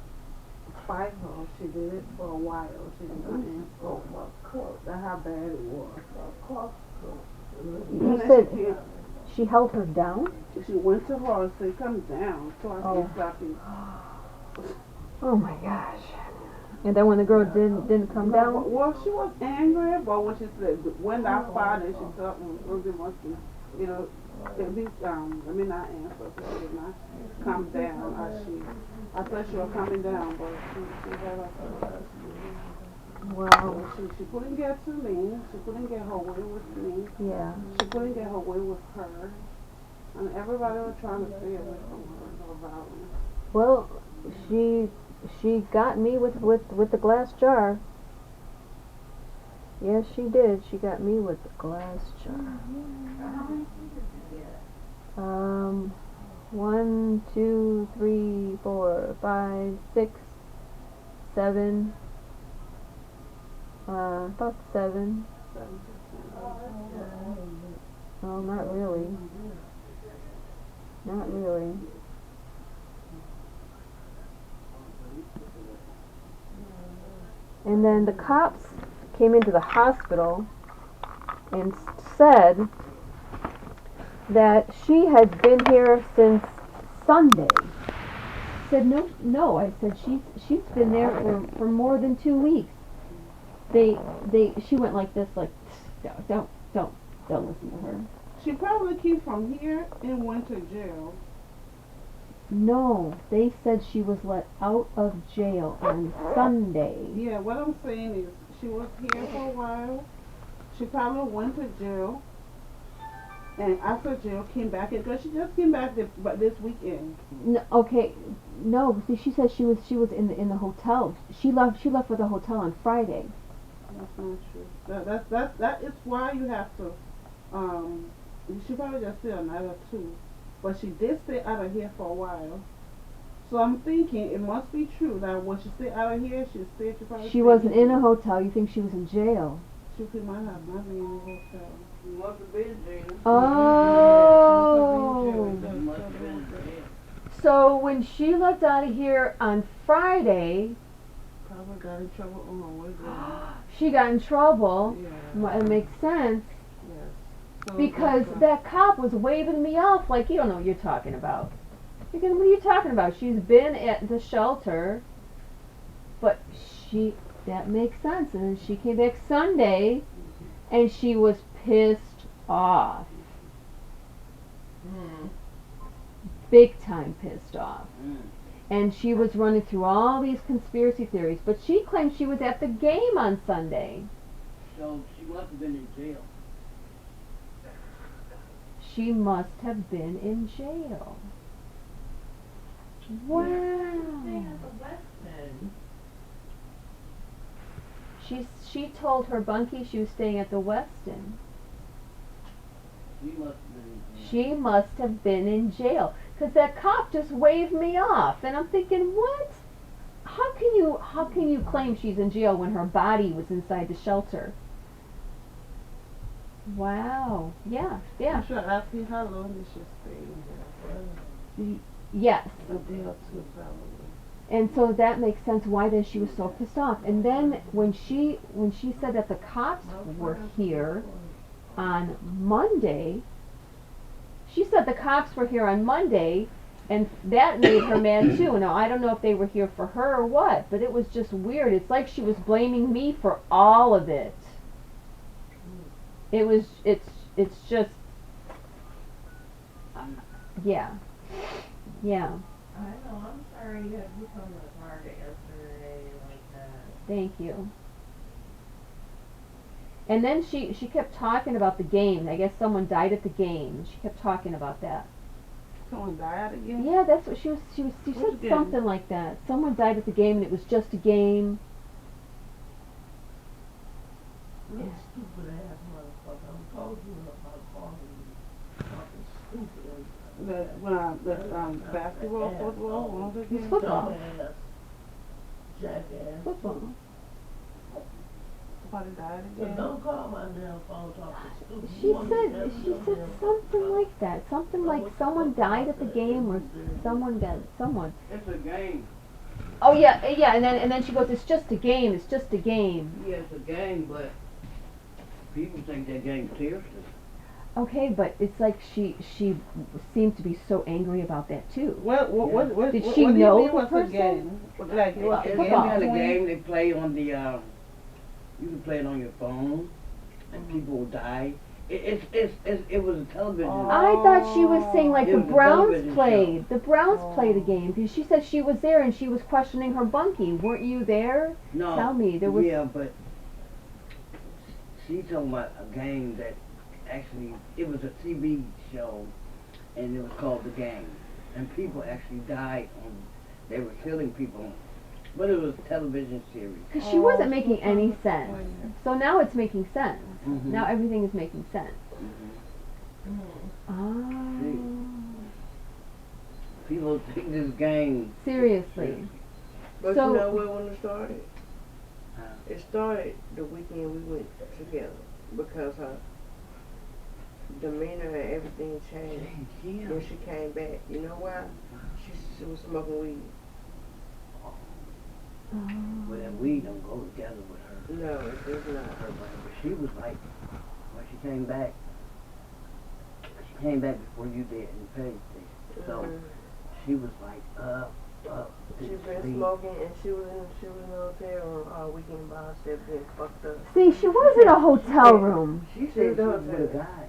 fight her. She did it for a while. She didn't answer. That's how bad it was. You said she held her down? She went to her and said, come down, so I can slap you. Oh my gosh. And then when the girl didn't come down? Well, she was angry, but when she said, when that fire, then she thought, really must be, at least, let me not answer, so she did not come down. I thought she was coming down, but she had a. Wow. She couldn't get to me. She couldn't get her way with me. Yeah. She couldn't get her way with her. And everybody was trying to stay away from her, no violence. Well, she got me with the glass jar. Yes, she did. She got me with the glass jar. 1, 2, 3, 4, 5, 6, 7. About 7. Oh, not really. Not really. And then the cops came into the hospital and said that she has been here since Sunday. I said, no. I said, she's been there for more than 2 weeks. She went like this, like, don't listen to her. She probably came from here and went to jail. No, they said she was let out of jail on Sunday. Yeah, what I'm saying is she was here for a while. She probably went to jail. And after jail came back, because she just came back this weekend. No, okay, no. See, she said she was in the hotel. She left for the hotel on Friday. That's not true. That is why you have to. She probably just stay a night or two, but she did stay out of here for a while. So I'm thinking it must be true that when she stayed out of here, she stayed. She wasn't in a hotel. You think she was in jail? She might have not been in a hotel. She must have been Gina. Oh. She must have been Gina. So when she left out of here on Friday, Probably got in trouble on her way there. she got in trouble. Yeah. It makes sense. Yes. So Because that cop was waving me off like, you don't know what you're talking about. What are you talking about? She's been at the shelter, but that makes sense. And then she came back Sunday, and she was pissed off. Big time pissed off. And she was running through all these conspiracy theories, but she claimed she was at the game on Sunday. So she must have been in jail. She must have been in jail. Wow. She told her bunkie she was staying at the Westin. She must have been in jail. Because that cop just waved me off. And I'm thinking, what? How can you claim she's in jail when her body was inside the shelter? Wow. Yeah. You should ask me how long did she stay in there? Yes. A day or two probably. And so that makes sense why then she was so pissed off. And then when she said that the cops were here on Monday, she said the cops were here on Monday, and that made her mad too. Now I don't know if they were here for her or what, but it was just weird. It's like she was blaming me for all of it. It's just yeah. I know, I'm sorry you had to come to the market yesterday like that. Thank you. And then she kept talking about the game. I guess someone died at the game. She kept talking about that. Someone died again? Yeah, that's what she said game? something like that. Someone died at the game and it was just a game. You stupid ass motherfucker. I'm told you about calling you fucking stupid. Basketball, football, one of the games? Football. Dumbass. Jackass. Football. Somebody died So again? don't call my damn phone talking stupid. She said something like that. Something like someone died at the game or someone. It's a game. Oh yeah, and then she goes, it's just a game. It's just a game. Yeah, it's a game, but people think that game's serious. Okay, but it's like she seemed to be so angry about that too. What Did what she do you know mean the what's a person? game? Like, what's a It's game? any kind of between- game they play on the, you can play it on your phone, and people will die. It was a television. I thought she was saying like It the was a Browns television played. show. The Browns played a game because she said she was there and she was questioning her bunkie. Weren't you there? No. Tell me there was. Yeah, but she's talking about a game that actually, it was a TV show, and it was called The Game. And people actually died they were killing people. But it was a television series. Because she wasn't making any sense. So now it's making sense. Mhm. Now everything is making sense. People think this game. Seriously. But So- you know when it started? Huh? It started the weekend we went together because her demeanor and everything changed Yeah. when she came back. You know why? She was smoking weed. Well, that weed don't go together with her. No, it does not. But she was like, when she came back, she came back before you did and Paige did. So she was like up. She been smoking and she was in the hotel room all weekend by herself being fucked up. See, she was in a hotel room. She said she was with a guy.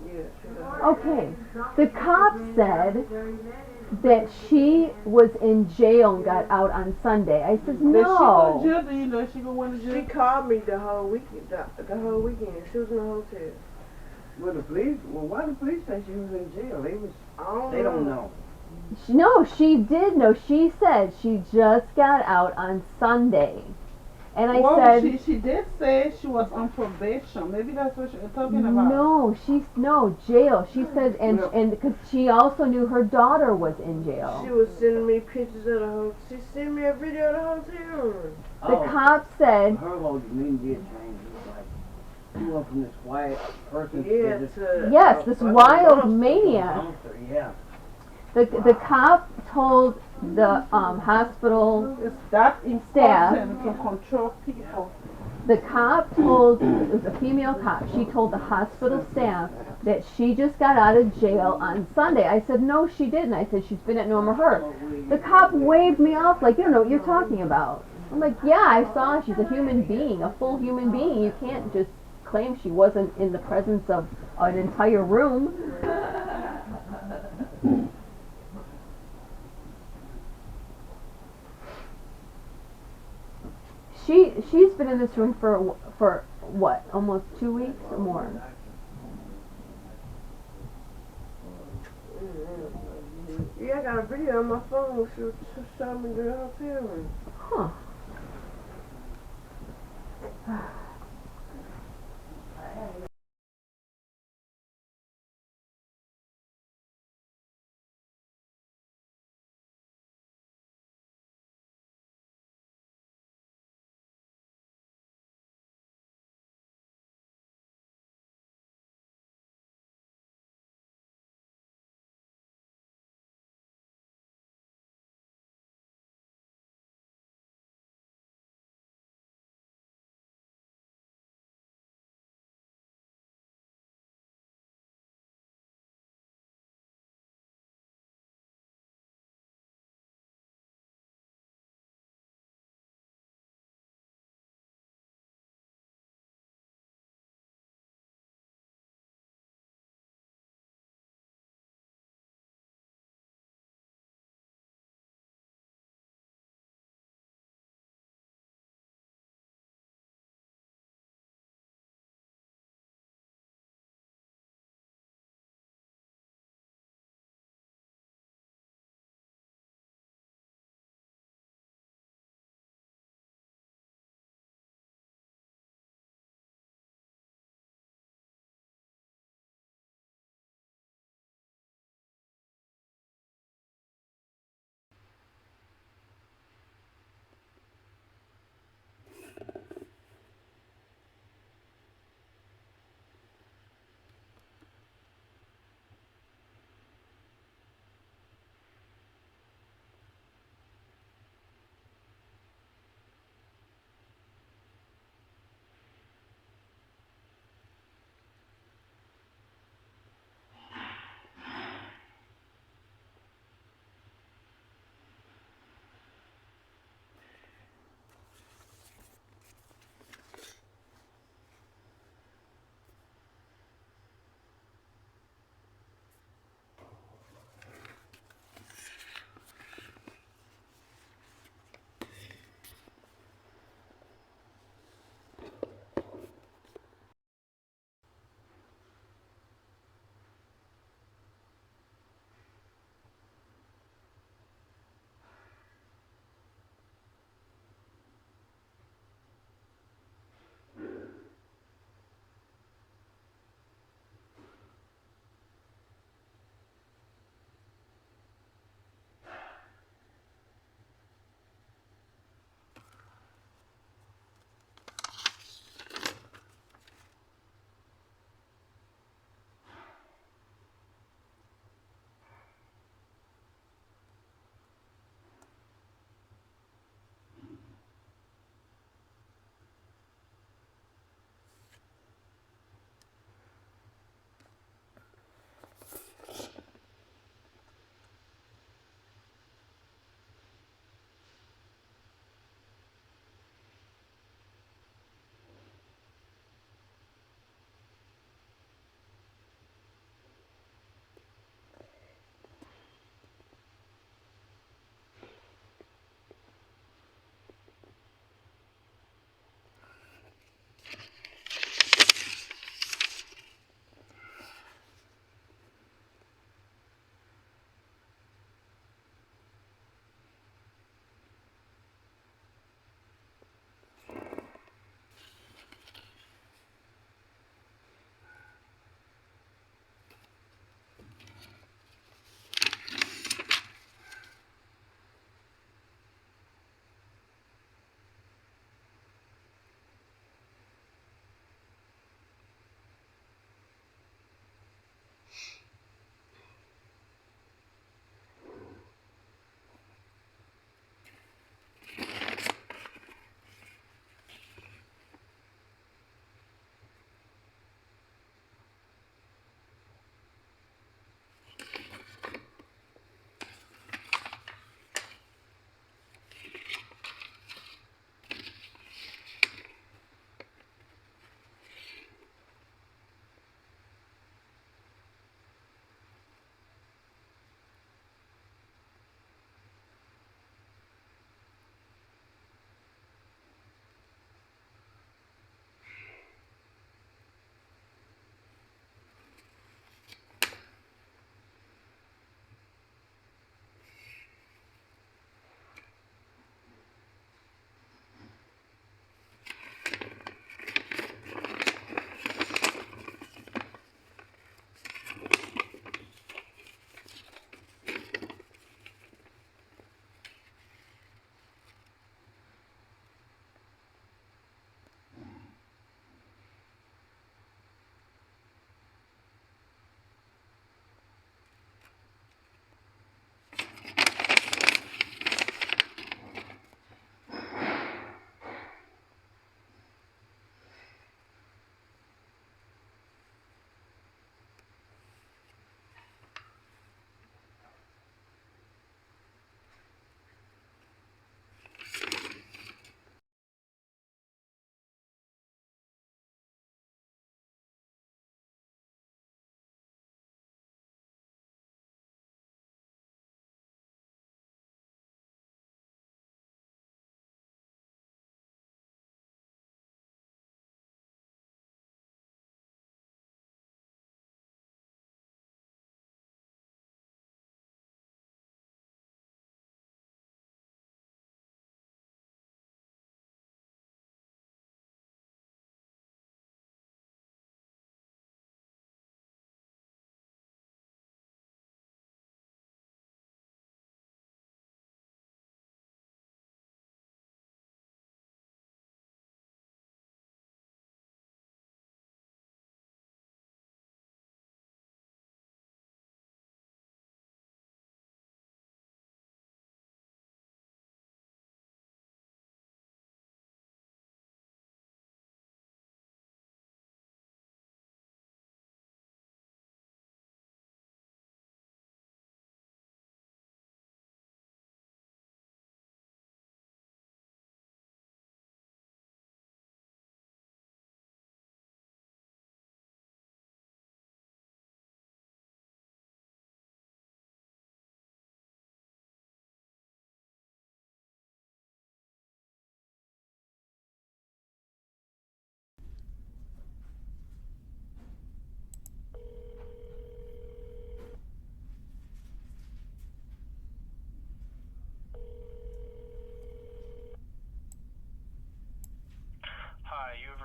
Yeah, she was. Okay. The cop said that she was in jail and got out on Sunday. I said, no. She go to jail, do you know she gonna win the jail? She called me the whole weekend. The whole weekend. She was in the hotel. Well, why the police say she was in jail? They don't know. No, she did know. She said she just got out on Sunday. And I said... She did say she was on probation. Maybe that's what you're talking about. No, jail. She said, and because she also knew her daughter was in jail. She was sending me pictures of the hotel. She sent me a video of the hotel room. The cop said... Her whole demeanor did change. It was like, you went from this quiet person Yes, this wild maniac. Yeah. The cop told the hospital staff. To control people. The cop told, it was a female cop, she told the hospital staff that she just got out of jail on Sunday. I said, no, she didn't. I said, she's been at Norma Herr. The cop waved me off like, you don't know what you're talking about. I'm like, yeah, I saw she's a human being, a full human being. You can't just claim she wasn't in the presence of an entire room. She's been in this room for what, almost 2 weeks or more. Yeah, I got a video on my phone. She showed me the hotel room. Huh.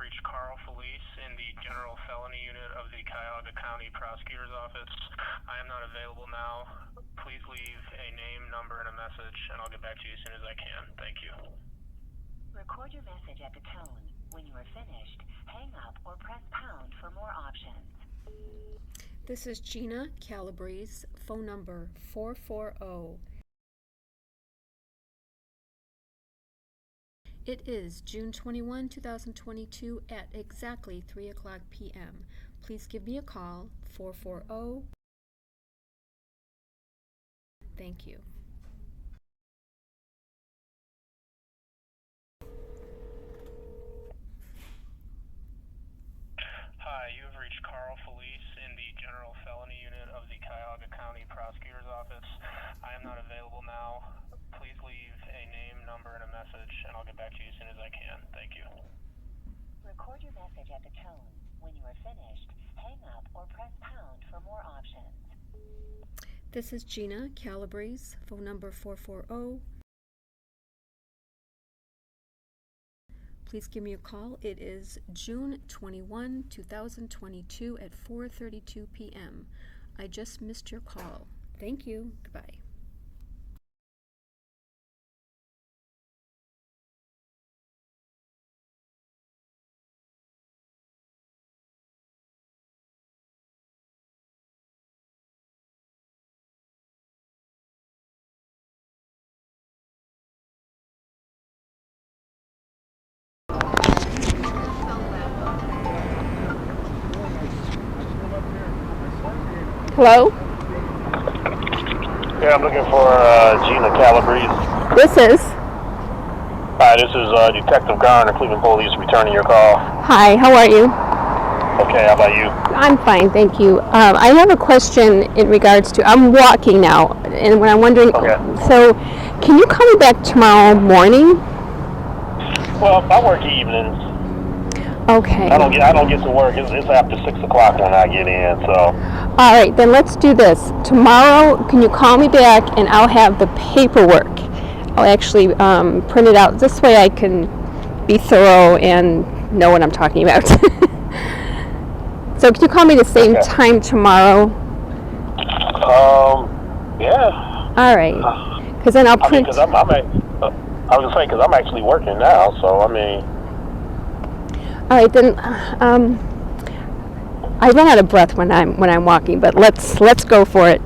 reached Carl Felice in the General Felony Unit of the Cuyahoga County Prosecutor's Office. I am not available now. Please leave a name, number, and a message, and I'll get back to you as soon as I can. Thank you. Record your message at the tone. When you are finished, hang up or press pound for more options. This is Gina, Calabrese, phone number 440. It is June 21, 2022 at exactly 3 o'clock p.m. Please give me a call, 440. Thank you. Hi, you have reached Carl Felice in the General Felony Unit of the Cuyahoga County Prosecutor's Office. I am not available now. Please leave a name, number, and a message, and I'll get back to you as soon as I can. Thank you. Record your message at the tone. When you are finished, hang up or press pound for more options. This is Gina, Calabrese, phone number 440. Please give me a call. It is June 21, 2022 at 4:32 p.m. I just missed your call. Thank you. Goodbye. Hello? Yeah, I'm looking for Gina Calabrese. This is? Hi, this is Detective Garner, Cleveland Police, returning your call. Hi, how are you? Okay, how about you? I'm fine, thank you. I have a question in regards to, I'm walking now, and when I'm wondering, so can you call me back tomorrow morning? Well, I work evenings. Okay. I don't get to work. It's after 6 o'clock when I get in, so. All right, then let's do this. Tomorrow, can you call me back and I'll have the paperwork. I'll actually print it out. This way I can be thorough and know what I'm talking about. So can you call me the same time tomorrow? Yeah. All right. Because then I'll print. I was going to say, because I'm actually working now, so I mean. All right, then. I run out of breath when I'm walking, but let's go for it.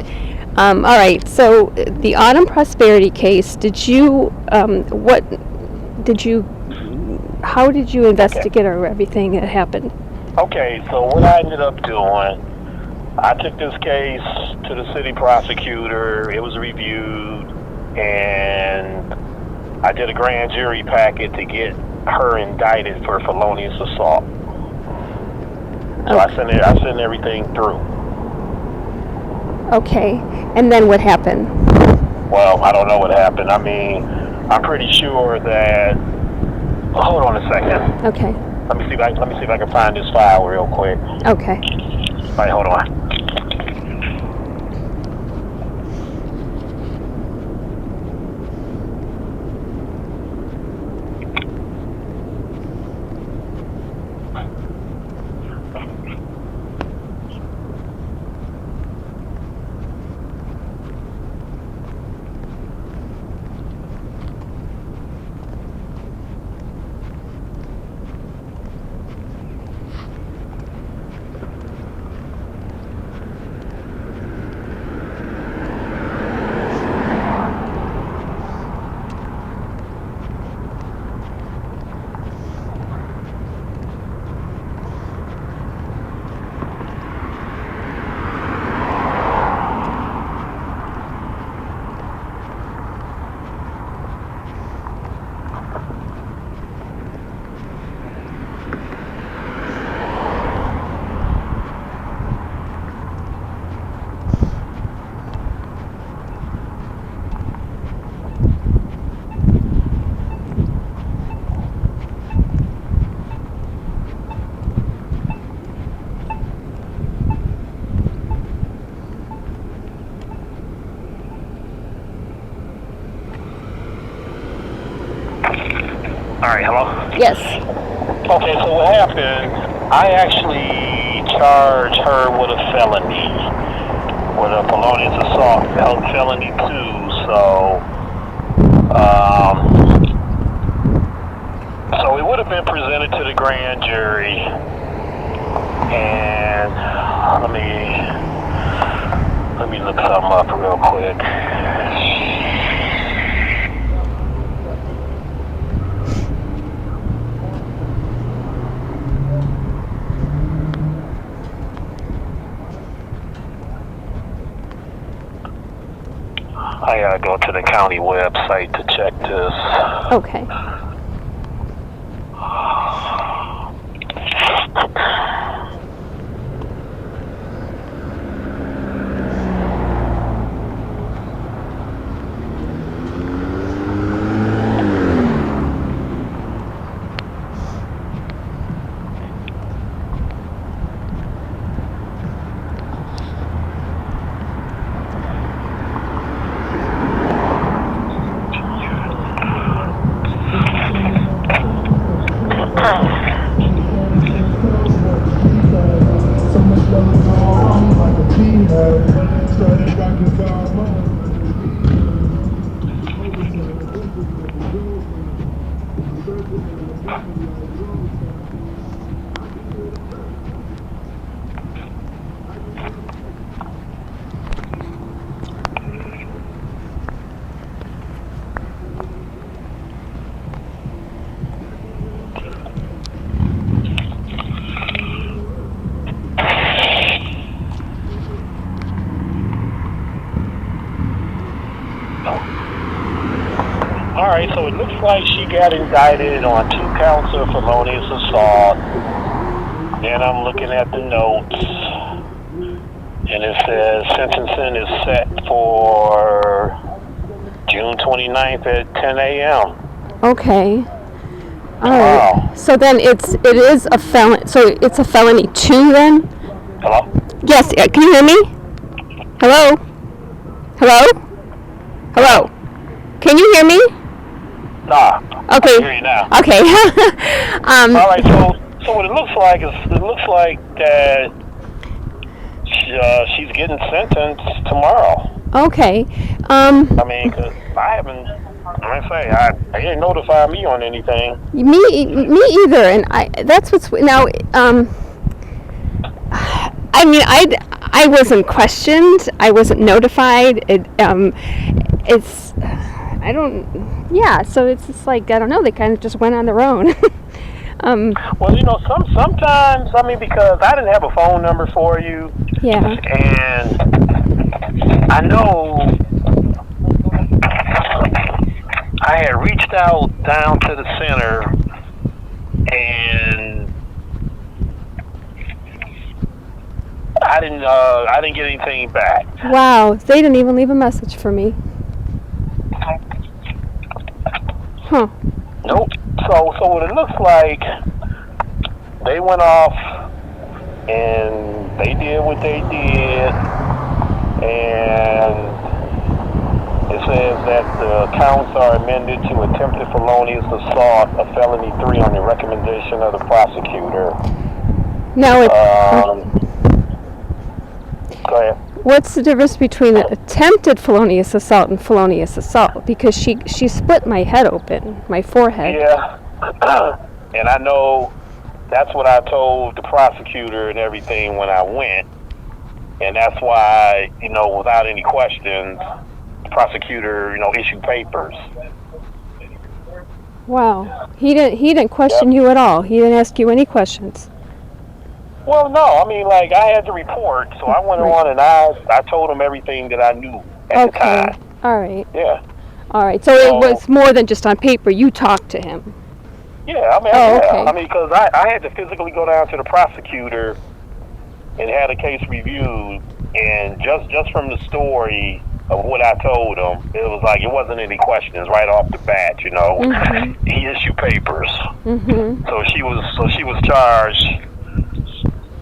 All right. So the Autumn Prosperity case. How did you investigate or everything that happened? Okay. So what I ended up doing, I took this case to the city prosecutor. It was reviewed, and I did a grand jury packet to get her indicted for felonious assault. So I sent everything through. Okay, and then what happened? Well, I don't know what happened. I mean, I'm pretty sure that. Hold on a second. Okay. Let me see if I can find this file real quick. Okay. All right, hold on. All right, hello? Yes. Okay, so what happened, I actually charged her with a felony, with a felonious assault, felony 2, so it would have been presented to the grand jury, and let me look something up real quick. I gotta go to the county website to check this. Okay. Alright, so it looks like she got indicted on 2 counts of felonious assault. Then I'm looking at the notes, and it says sentencing is set for June 29th at 10 a.m. Okay. All right. So then it is a felon. So it's a felony 2 then? Hello? Yes. Can you hear me? Hello? Hello? Hello? Can you hear me? Nah. Okay. I can hear you now. Okay. All right. So what it looks like is that she's getting sentenced tomorrow. Okay. I mean, 'cause I haven't. They didn't notify me on anything. Me either. And that's what's now. I mean, I wasn't questioned. I wasn't notified. So it's just like, I don't know, they kind of just went on their own. Well, sometimes, because I didn't have a phone number for you. Yeah. And I know I had reached out down to the center, and I didn't get anything back. Wow, they didn't even leave a message for me. Huh. Nope. So what it looks like, they went off and they did what they did, and it says that the counts are amended to attempted felonious assault, a felony 3 on the recommendation of the prosecutor. Now go ahead. What's the difference between attempted felonious assault and felonious assault? Because she split my head open, my forehead. Yeah, and I know that's what I told the prosecutor and everything when I went, and that's why, without any questions, the prosecutor, issued papers. Wow, he didn't question you at all. He didn't ask you any questions. Well, no, I had the report, so I went on and I told him everything that I knew at the time. All right. Yeah. All right, so it was more than just on paper. You talked to him. Yeah, okay. Because I had to physically go down to the prosecutor and had a case reviewed, and just from the story of what I told him, it was like it wasn't any questions right off the bat, Mm-hmm. He issued papers. Mm-hmm. So she was charged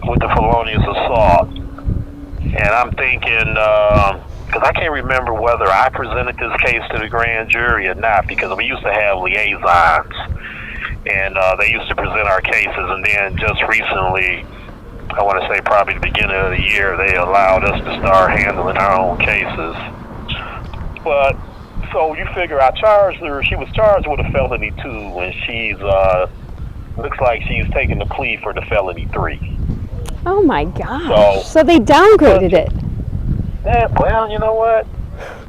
with the felonious assault, and I'm thinking, because I can't remember whether I presented this case to the grand jury or not, because we used to have liaisons, and they used to present our cases, and then just recently, I want to say probably the beginning of the year, they allowed us to start handling our own cases. But, so you figure I charged her, she was charged with a felony 2, and she's, looks like she's taking the plea for the felony 3. Oh my gosh. So they downgraded it. Yeah, well, you know what?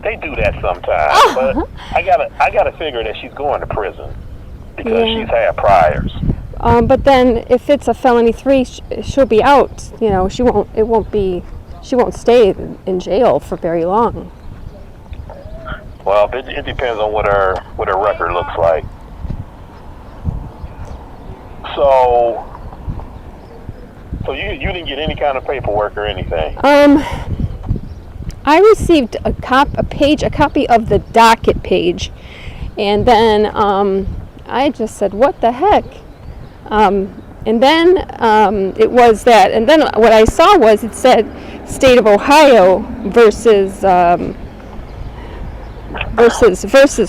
They do that sometimes, but I gotta figure that she's going to prison because she's had priors. But then if it's a felony 3, she'll be out. You know, she won't stay in jail for very long. Well, it depends on what her record looks like. So you didn't get any kind of paperwork or anything? I received a copy of the docket page, and then I just said, "What the heck?" And then it was that, and then what I saw was it said State of Ohio versus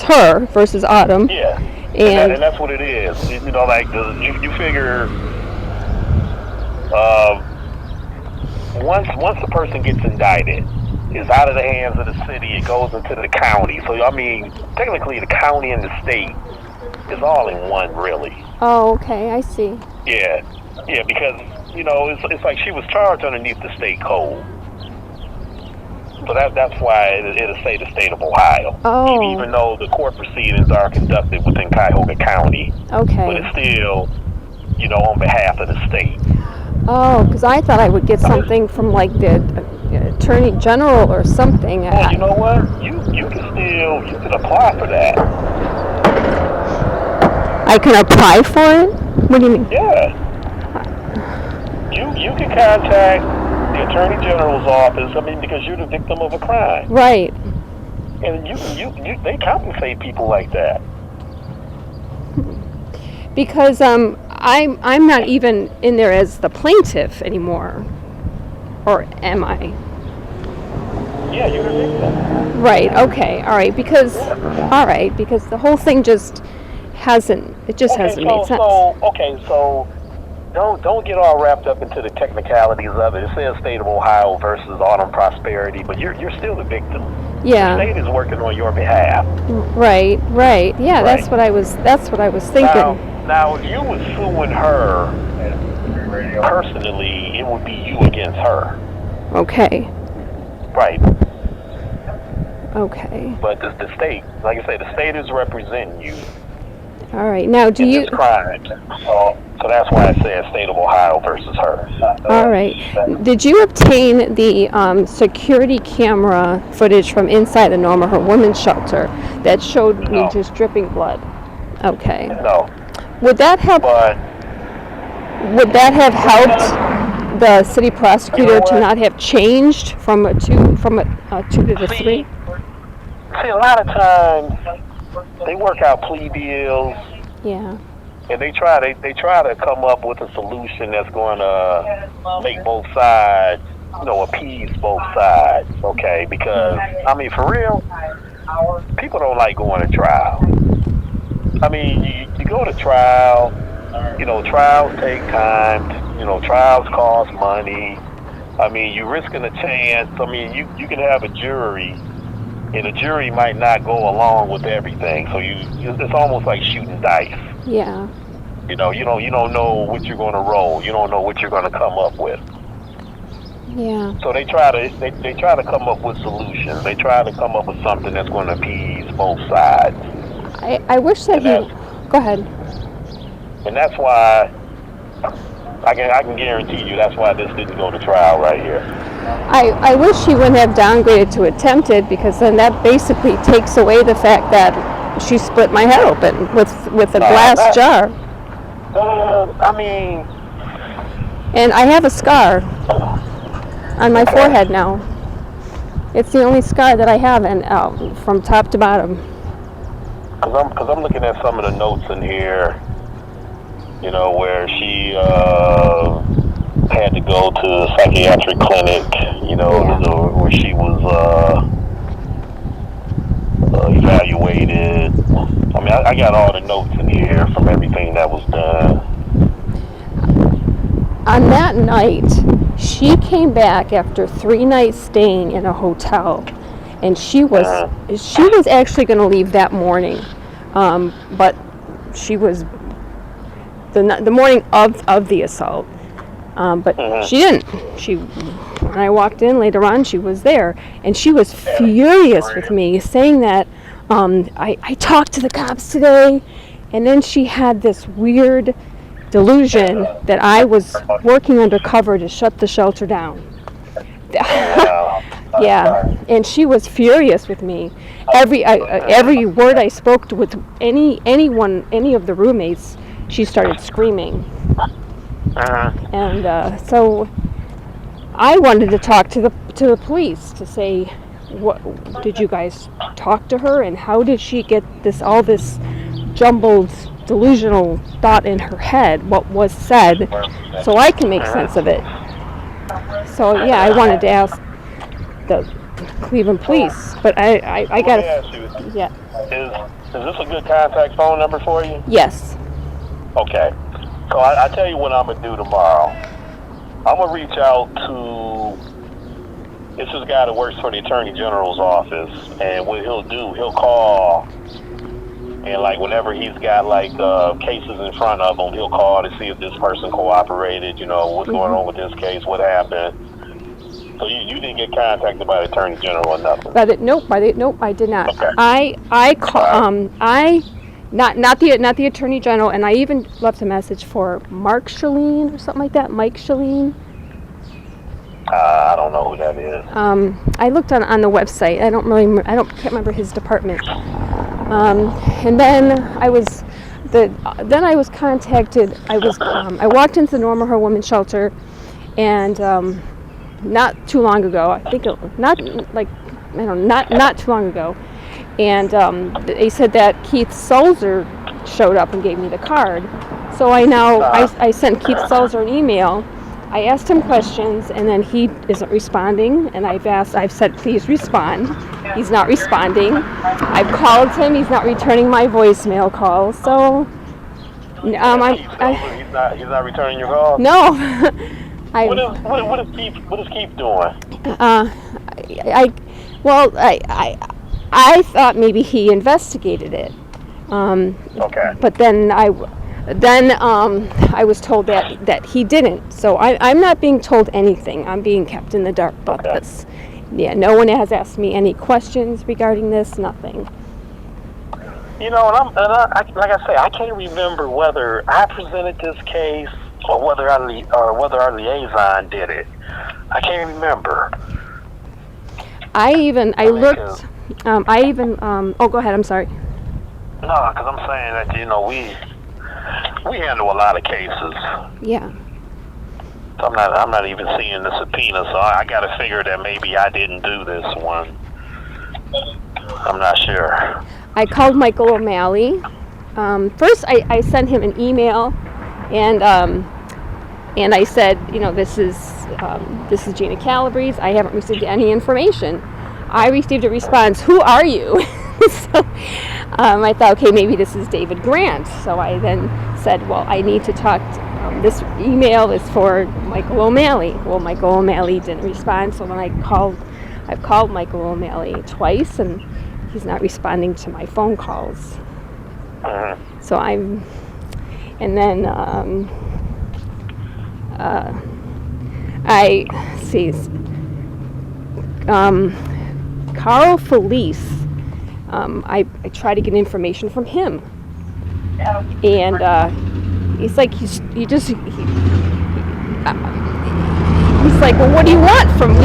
her versus Autumn. Yeah, and that's what it is. You know, like you figure once a person gets indicted, it's out of the hands of the city. It goes into the county. So I mean, technically, the county and the state is all in one, really. Oh, okay, I see. Yeah, because you know it's like she was charged underneath the state code. So that's why it'll say the state of Ohio. Oh. Even though the court proceedings are conducted within Cuyahoga County. Okay. But it's still, you know, on behalf of the state. Oh, because I thought I would get something from like the Attorney General or something. Well, you know what? You can apply for that. I can apply for it? What do you mean? Yeah. You can contact the Attorney General's office. I mean, because you're the victim of a crime. Right. And they compensate people like that. Because I'm not even in there as the plaintiff anymore, or am I? Yeah, you're the victim. Right. Okay. All right. Because the whole thing just hasn't made sense. So don't get all wrapped up into the technicalities of it. It says State of Ohio versus Autumn Prosperity, but you're still the victim. Yeah. The state is working on your behalf. Right. Yeah, right. that's what I was thinking. Now, if you were suing her personally, it would be you against her. Okay. Right. Okay. But the state, like I say, the state is representing you. All right. Now, do you? This crime. So that's why it says State of Ohio versus her. All right. Did you obtain the security camera footage from inside the Norma, her women's shelter, that showed me just dripping blood? Okay. No. Would that have helped the city prosecutor to not have changed from a 2 to the 3? See, a lot of times they work out plea deals. Yeah. And they try to come up with a solution that's going to make both sides, you know, appease both sides, okay? Because, I mean, for real, people don't like going to trial. I mean, you go to trial, you know, trials take time, you know, trials cost money. I mean, you're risking a chance. I mean, you can have a jury, and the jury might not go along with everything. So it's almost like shooting dice. Yeah. You know, you don't know what you're going to roll. You don't know what you're going to come up with. Yeah. So they try to come up with solutions. They try to come up with something that's going to appease both sides. I wish that go ahead. And that's why I can guarantee you that's why this didn't go to trial right here. I wish he wouldn't have downgraded to attempted, because then that basically takes away the fact that she split my head open with a glass jar. I mean... And I have a scar on my forehead now. It's the only scar that I have, and from top to bottom. Because I'm looking at some of the notes in here, you know, where she had to go to a psychiatric clinic, you know, where she was evaluated. I mean, I got all the notes in here from everything that was done. On that night, she came back after 3 nights staying in a hotel, and she was actually going to leave that morning, but she was the morning of the assault, but she didn't. When I walked in later on, she was there, and she was furious with me, saying that I talked to the cops today, and then she had this weird delusion that I was working undercover to shut the shelter down. Yeah, and she was furious with me. Every word I spoke with any of the roommates, she started screaming. And so I wanted to talk to the police to say, what did you guys talk to her, and how did she get all this jumbled delusional thought in her head, what was said, so I can make sense of it. So yeah, I wanted to ask the Cleveland police, but I got to. Yeah. Is this a good contact phone number for you? Yes. Okay. So I tell you what I'm gonna do tomorrow. I'm gonna reach out to this guy that works for the Attorney General's office, and what he'll do, he'll call. And like whenever he's got like cases in front of him, he'll call to see if this person cooperated, what's going on with this case, what happened. So you didn't get contacted by the Attorney General or nothing? Nope, I did not. Okay. Not the Attorney General, and I even left a message for Mark Shalene or something like that. Mike Shalene. I don't know who that is. I looked on the website. I can't remember his department. And then I was contacted. I walked into the Norma, Herr women's shelter, and not too long ago. I think not too long ago. And they said that Keith Sulzer showed up and gave me the card. So I sent Keith Sulzer an email. I asked him questions, and then he isn't responding, and I've said, please respond. He's not responding. I've called him, he's not returning my voicemail calls, so... he's not returning your calls? No. What is Keith doing? I thought maybe he investigated it. Okay. But then I was told that he didn't. So I'm not being told anything. I'm being kept in the dark about this. Yeah, no one has asked me any questions regarding this. Nothing. And like I say, I can't remember whether I presented this case or whether our liaison did it. I can't remember. Oh, go ahead. I'm sorry. No, because I'm saying that we handle a lot of cases. Yeah. So I'm not even seeing the subpoena, so I got to figure that maybe I didn't do this one. I'm not sure. I called Michael O'Malley. First, I sent him an email, and I said, this is Gina Calabrese. I haven't received any information. I received a response, who are you? So I thought, okay, maybe this is David Grant. So I then said, well, I need to talk this email is for Michael O'Malley. Well, Michael O'Malley didn't respond, so then I've called Michael O'Malley twice, and he's not responding to my phone calls. So Carl Felice, I try to get information from him, and he's like, he's like, well, what do you want from,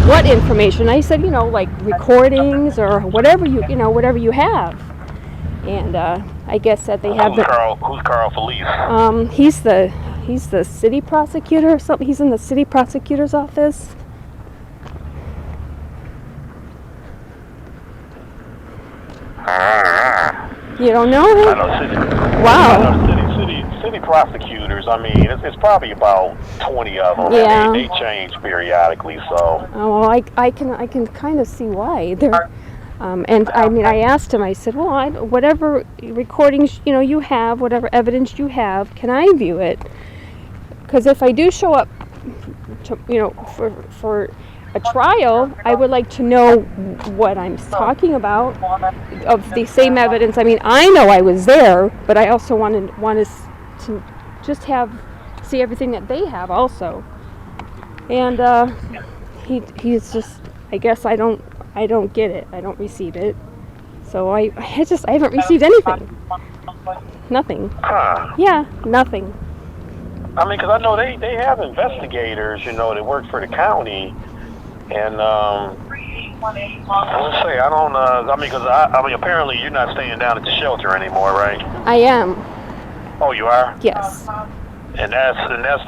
what information? I said, like recordings or whatever whatever you have. And I guess that they have who's Carl Felice? He's the city prosecutor or something. He's in the city prosecutor's office. You don't know him? I know Wow. I know city prosecutors. I mean, it's probably about 20 of them. Yeah. They change periodically, so. Oh, well, I can kind of see why. And I mean, I asked him, I said, well, whatever recordings, you have, whatever evidence you have, can I view it? Because if I do show up, for a trial, I would like to know what I'm talking about, of the same evidence. I mean, I know I was there, but I also want to just see everything that they have also. And he's just, I guess I don't get it. I don't receive it. So I haven't received anything. Nothing. Huh. Yeah, nothing. I mean, because I know they have investigators, that work for the county. And, let's say, I don't, because apparently you're not staying down at the shelter anymore, right? I am. Oh, you are? Yes. And that's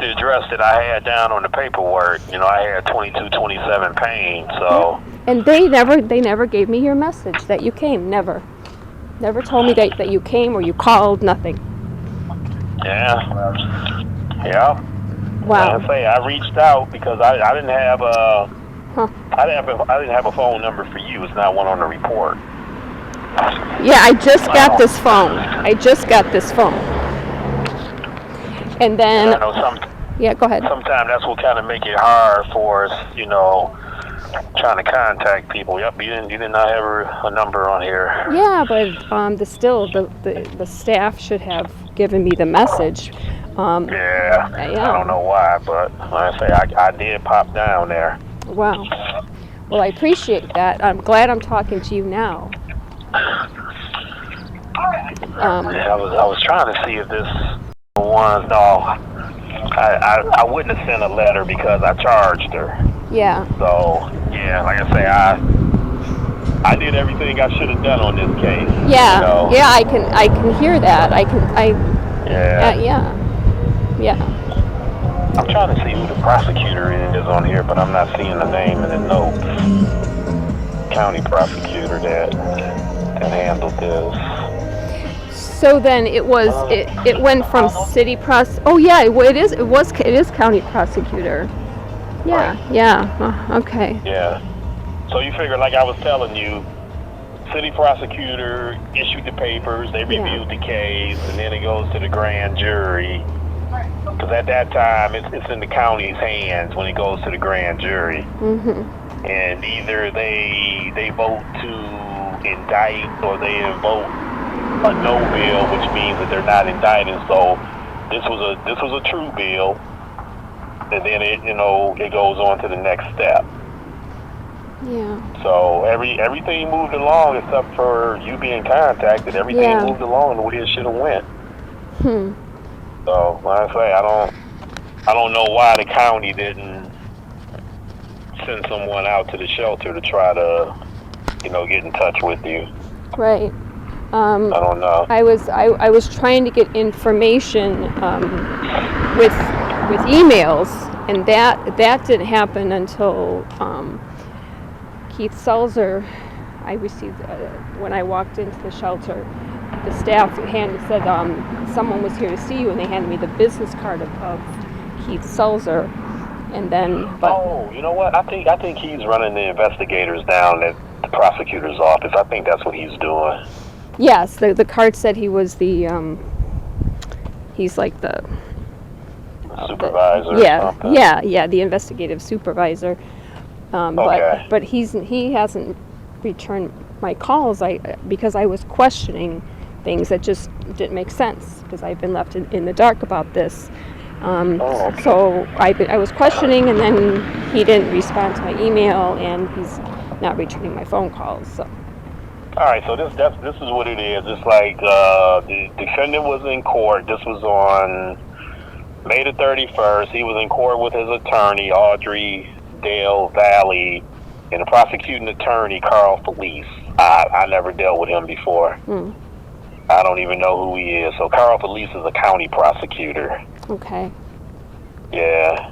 the address that I had down on the paperwork. I had 2227 Payne, so. And they never gave me your message that you came, never told me that you came or you called, nothing. Yeah. Wow. I reached out because I didn't have I didn't have a phone number for you. It's not one on the report. Yeah, I just got this phone. And then. I know yeah, go ahead. Sometimes that's what kind of make it hard for us, trying to contact people. Yep, you did not have a number on here. Yeah, but the staff should have given me the message. Yeah, I don't know why, but like I say, I did pop down there. Wow. Well, I appreciate that. I'm glad I'm talking to you now. I was trying to see if this one. No, I wouldn't have sent a letter because I charged her. Yeah. So yeah, like I say, I did everything I should have done on this case. Yeah. Yeah, I can hear that. Yeah. I'm trying to see who the prosecutor is on here, but I'm not seeing the name in the notes. County prosecutor that handled this. So then it went from city oh yeah, it is county prosecutor. Yeah. Right. Yeah. Okay. Yeah. So you figure, like I was telling you, city prosecutor issued the papers, they reviewed the case, and then it goes to the grand jury. Because at that time, it's in the county's hands when it goes to the grand jury. Mm-hmm. And either they vote to indict or they vote a no bill, which means that they're not indicting. So this was a true bill, and then it goes on to the next step. Yeah. So everything moved along except for you being contacted. Everything moved along the way it should have went. So like I say, I don't know why the county didn't send someone out to the shelter to try to, get in touch with you. Right. I don't know. I was trying to get information with emails, and that didn't happen until Keith Selzer. I received when I walked into the shelter. The staff said someone was here to see you, and they handed me the business card of Keith Selzer, and then. Oh, you know what? I think he's running the investigators down at the prosecutor's office. I think that's what he's doing. Yes, the card said he was he's like the supervisor. The investigative supervisor. Okay. But he hasn't returned my calls. Because I was questioning things that just didn't make sense because I've been left in the dark about this. Okay. So I was questioning, and then he didn't respond to my email, and he's not returning my phone calls. So. All right, so this is what it is. It's like the defendant was in court. This was on May the 31st. He was in court with his attorney, Audrey Dale Valley, and the prosecuting attorney, Carl Felice. I never dealt with him before. I don't even know who he is. So Carl Felice is a county prosecutor. Okay. Yeah.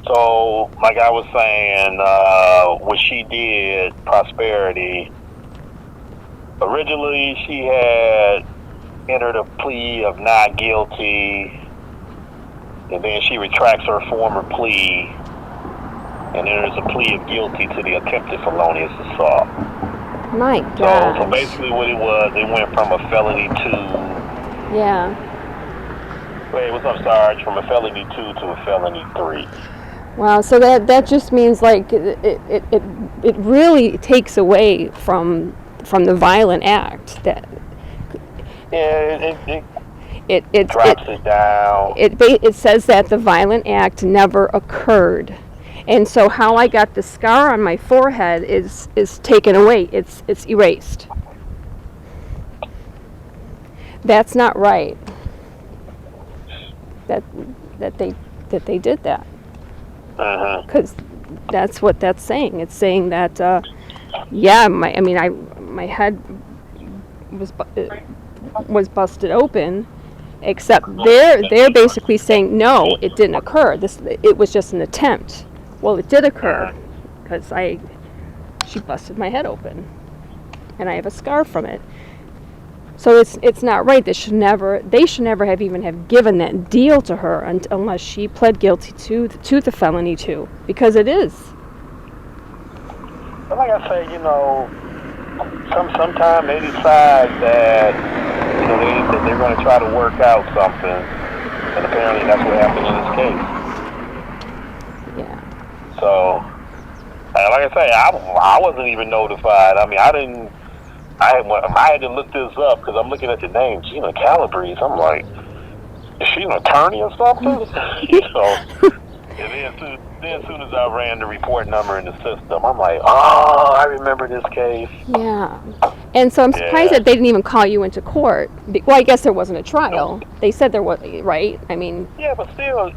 So, like I was saying, what she did, Prosperity, originally she had entered a plea of not guilty, and then she retracts her former plea and then there's a plea of guilty to the attempted felonious assault. My So gosh. basically what it was, they went from a felony 2. Yeah. Wait, what's up, Sarge? From a felony 2 to a felony 3. Wow, so that just means like it really takes away from the violent act. That it drops it down. It says that the violent act never occurred, and so how I got the scar on my forehead is taken away. It's erased. That's not right. That they did that. Because that's what that's saying. It's saying that, my head was busted open, except they're basically saying no, it didn't occur. It was just an attempt. Well, it did occur because she busted my head open, and I have a scar from it. So it's not right. They should never have even given that deal to her unless she pled guilty to the felony 2, because it is. But like I say, sometimes they decide that that they're going to try to work out something, and apparently that's what happened in this case. Yeah. So, like I say, I wasn't even notified. I mean, I had to look this up because I'm looking at the name Gina Calabrese. I'm like, is she an attorney or something? And then as soon as I ran the report number in the system, I'm like, oh, I remember this case. Yeah. And so I'm surprised that they didn't even call you into court. Well, I guess there wasn't a trial. They said there was, right? I mean. Yeah, but still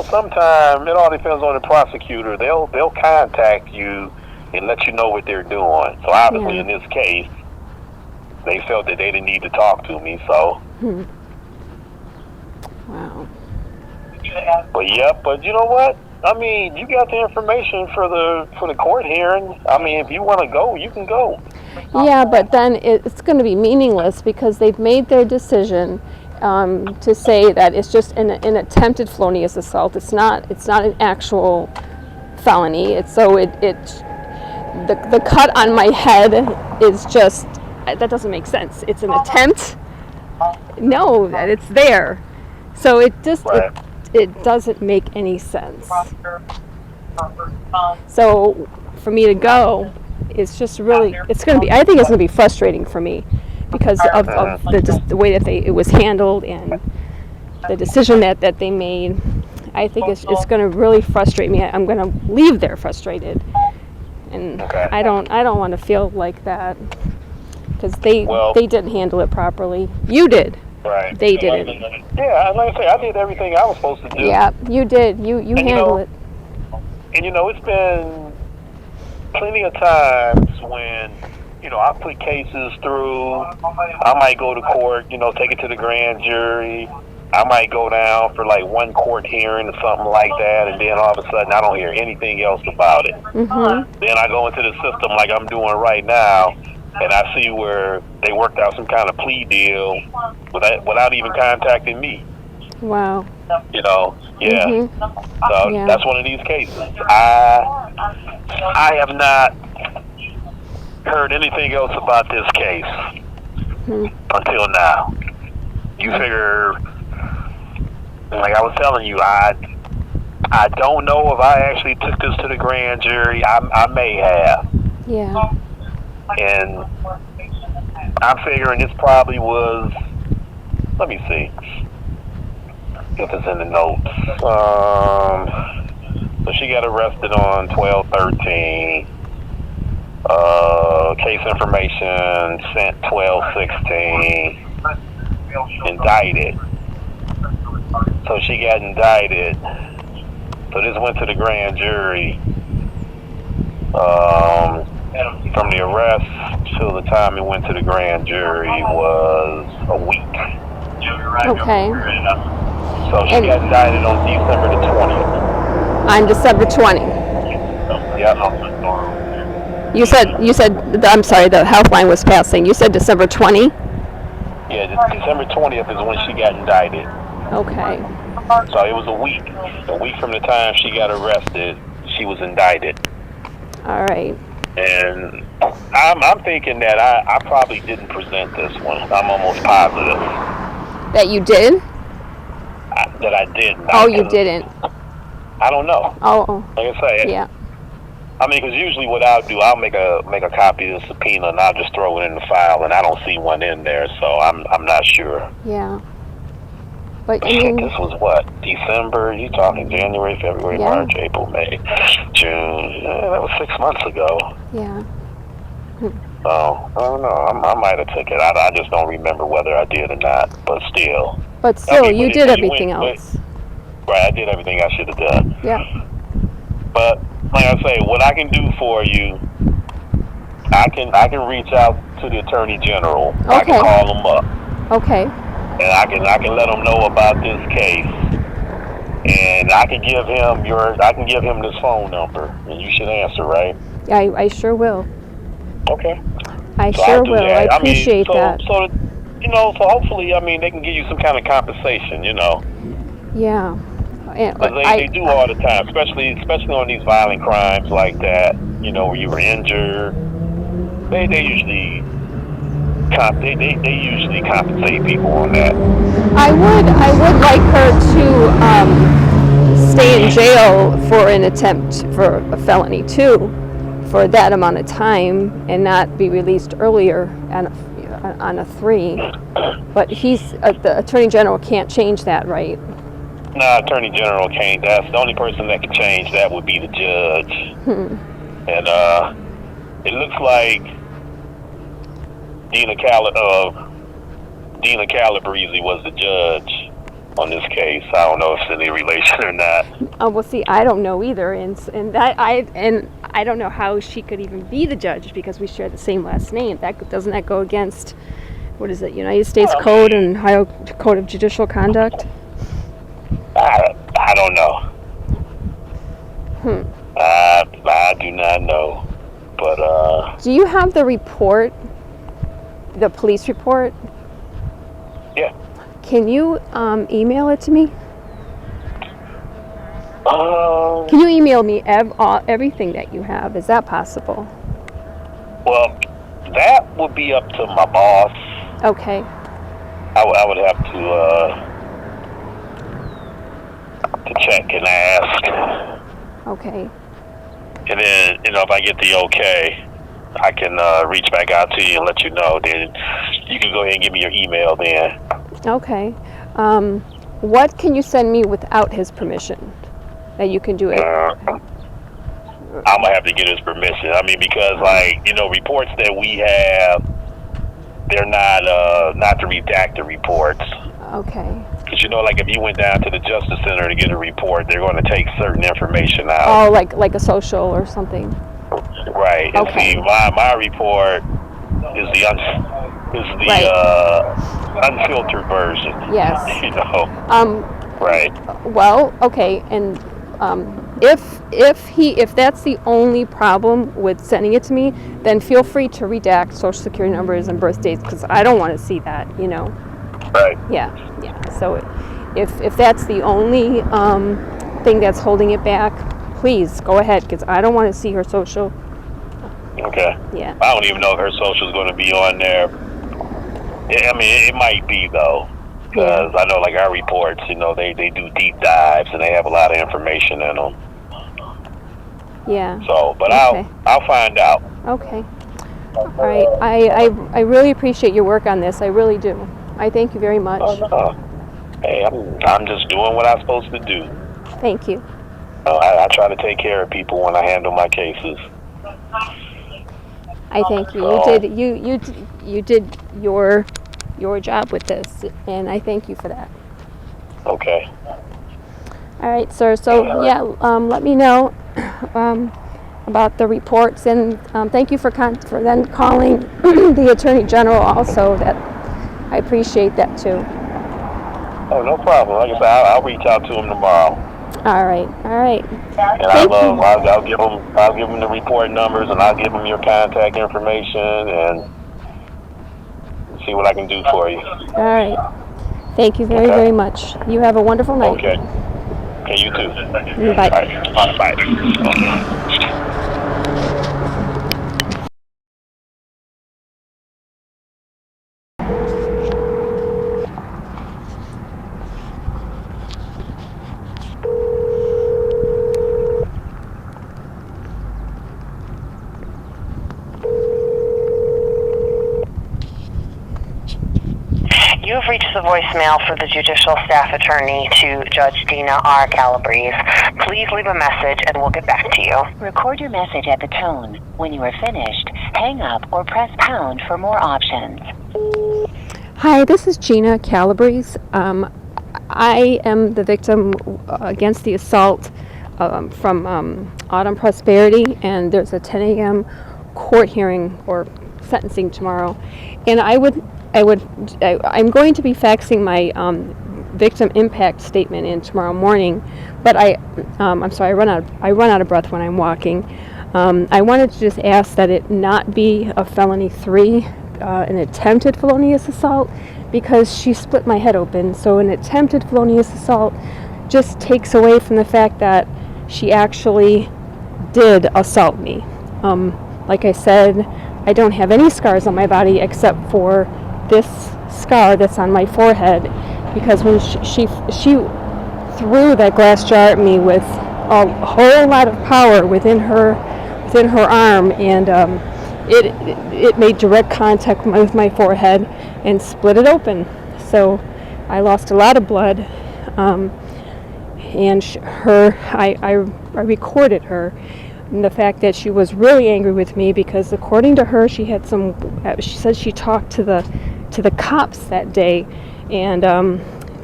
sometimes it all depends on the prosecutor. They'll contact you and let you know what they're doing. So obviously in this case, they felt that they didn't need to talk to me, so. Wow. But you know what? I mean, you got the information for the court hearing. I mean, if you want to go, you can go. Yeah, but then it's going to be meaningless because they've made their decision to say that it's just an attempted felonious assault. It's not an actual felony. The cut on my head is just, that doesn't make sense. It's an attempt. No, that it's there. So it just it doesn't make any sense. So for me to go, it's just really, I think it's going to be frustrating for me because of the way that it was handled and the decision that they made. I think it's going to really frustrate me. I'm going to leave there frustrated, and I don't want to feel like that because they didn't handle it properly. You did. Right. They didn't. Yeah, like I say, I did everything I was supposed to do. Yeah, you did. You handled it. And it's been plenty of times when, I put cases through. I might go to court, take it to the grand jury. I might go down for like one court hearing or something like that, and then all of a sudden I don't hear anything else about it. Mm-hmm. Then I go into the system like I'm doing right now, and I see where they worked out some kind of plea deal without even contacting me. Wow. Yeah. So that's one of these cases. I have not heard anything else about this case until now. You figure, like I was telling you, I don't know if I actually took this to the grand jury. I may have. Yeah. And I'm figuring this probably was, let me see if it's in the notes. So she got arrested on 12/13. Case information sent 12/16. Indicted. So she got indicted. So this went to the grand jury. From the arrest till the time it went to the grand jury was a week. Okay. So she got indicted on December the 20th. On December 20th. Yep. You said, I'm sorry, the health line was passing. You said December 20? Yeah, December 20th is when she got indicted. Okay. So it was a week from the time she got arrested. she was indicted. All right. And I'm thinking that I probably didn't present this one. I'm almost positive. That you did? That I didn't. Oh, you didn't. I don't know. Oh. Like I say. Yeah. I mean, because usually what I'll do, I'll make a copy of the subpoena and I'll just throw it in the file, and I don't see one in there, so I'm not sure. Yeah. But I mean, this was what, December? You talking January, February, March, April, May, June? Yeah, that was 6 months ago. Yeah. So I don't know. I might have took it. I just don't remember whether I did or not. But still. But still, I mean, you did everything else. Right, I did everything I should have done. Yeah. But like I say, what I can do for you, I can reach out to the Attorney General. Okay. I can call him up. Okay. And I can let him know about this case. And I can give him this phone number, and you should answer, right? Yeah, I sure will. Okay. I sure will. I appreciate that. So, so hopefully, I mean, they can give you some kind of compensation, Yeah. Because they do all the time, especially on these violent crimes like that, where you were injured. They usually compensate people on that. I would like her to stay in jail for an attempt for a felony too, for that amount of time, and not be released earlier on a 3. But the Attorney General can't change that, right? No, Attorney General can't. That's the only person that can change that would be the judge. And it looks like Gina Calabrese was the judge on this case. I don't know if it's any relation or not. Well, see, I don't know either, and I don't know how she could even be the judge because we share the same last name. Doesn't that go against, what is it, United States Code and Ohio Code of Judicial Conduct? I don't know. I do not know. But do you have the report, the police report? Yeah. Can you email it to me? Can you email me everything that you have? Is that possible? Well, that would be up to my boss. Okay. I would have to check and ask. Okay. And then, if I get the okay, I can reach back out to you and let you know. Then you can go ahead and give me your email then. Okay. What can you send me without his permission? That you can do it? I'm going to have to get his permission. I mean, because, reports that we have, they're not the redacted reports. Okay. Because, if you went down to the Justice Center to get a report, they're going to take certain information out. Oh, like a social or something? Right. Okay. And see, my report is the unfiltered version. Yes. Right. Well, okay, and if that's the only problem with sending it to me, then feel free to redact social security numbers and birth dates, because I don't want to see that, Right. Yeah. So if that's the only thing that's holding it back, please go ahead, because I don't want to see her social. Okay. Yeah. I don't even know if her social is going to be on there. I mean, it might be though, because I know our reports, they do deep dives and they have a lot of information in them. Yeah. So, but okay. I'll find out. Okay. All right. I really appreciate your work on this. I really do. I thank you very much. Hey, I'm just doing what I'm supposed to do. Thank you. I try to take care of people when I handle my cases. I thank you. You did your job with this, and I thank you for that. Okay. All right, sir. So let me know about the reports, and thank you for then calling the Attorney General also. That I appreciate that too. Oh, no problem. Like I said, I'll reach out to him tomorrow. All right. And I'll give him the report numbers, and I'll give him your contact information, and see what I can do for you. All right. Thank you very much. You have a wonderful night. Okay. Okay, you too. Bye. All right, bye. You have reached the voicemail for the Judicial Staff Attorney to Judge Gina R. Calabrese. Please leave a message and we'll get back to you. Record your message at the tone. When you are finished, hang up or press pound for more options. Hi, this is Gina Calabrese. I am the victim against the assault from Autumn Prosperity, and there's a 10 a.m. court hearing or sentencing tomorrow. And I'm going to be faxing my victim impact statement in tomorrow morning. But I'm sorry, I run out of breath when I'm walking. I wanted to just ask that it not be a felony 3. An attempted felonious assault, because she split my head open. So an attempted felonious assault just takes away from the fact that she actually did assault me. Like I said, I don't have any scars on my body except for this scar that's on my forehead, because when she threw that glass jar at me with a whole lot of power within her arm, and it made direct contact with my forehead and split it open. So I lost a lot of blood. And I recorded her, and the fact that she was really angry with me because, according to her, she said she talked to the cops that day, and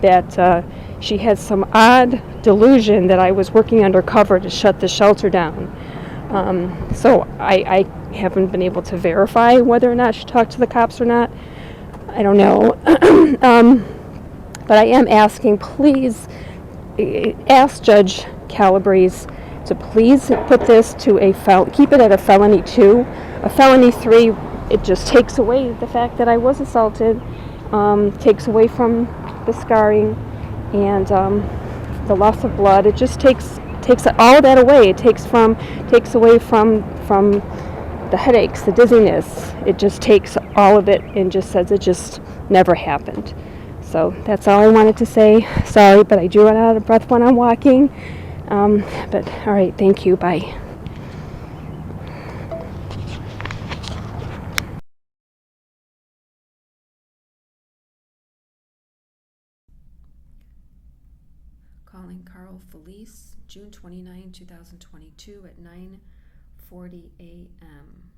that she had some odd delusion that I was working undercover to shut the shelter down. So I haven't been able to verify whether or not she talked to the cops or not. I don't know. But I am asking, please ask Judge Calabrese to please put this to keep it at a felony 2. A felony 3, it just takes away the fact that I was assaulted, takes away from the scarring and the loss of blood. It just takes all of that away. It takes away from the headaches, the dizziness. It just takes all of it and just says it just never happened. So that's all I wanted to say. Sorry, but I do run out of breath when I'm walking. But all right, thank you. Bye. Calling Carl Felice, June 29, 2022 at 9:40 a.m.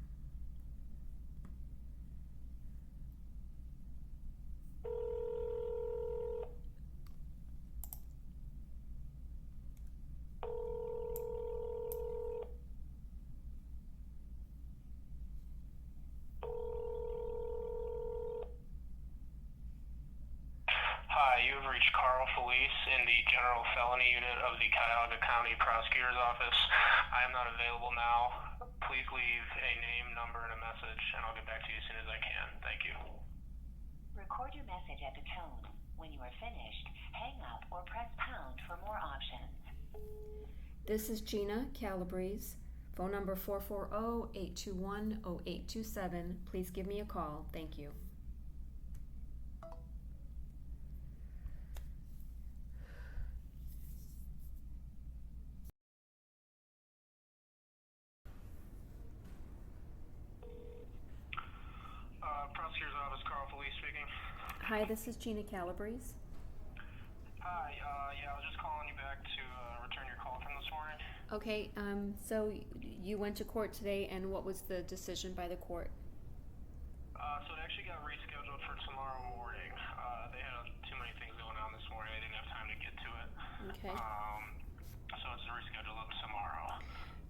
Hi, you have reached Carl Felice in the General Felony Unit of the Cuyahoga County Prosecutor's Office. I am not available now. Please leave a name, number, and a message, and I'll get back to you as soon as I can. Thank you. Record your message at the tone. When you are finished, hang up or press pound for more options. This is Gina Calabrese. Phone number 440-821-0827. Please give me a call. Thank you. Prosecutor's Office, Carl Felice speaking. Hi, this is Gina Calabrese. Hi, yeah, I was just calling you back to return your call from this morning. Okay, so you went to court today, and what was the decision by the court? So it actually got rescheduled for tomorrow morning. They had too many things going on this morning. I didn't have time to get to it. Okay. So it's rescheduled up tomorrow.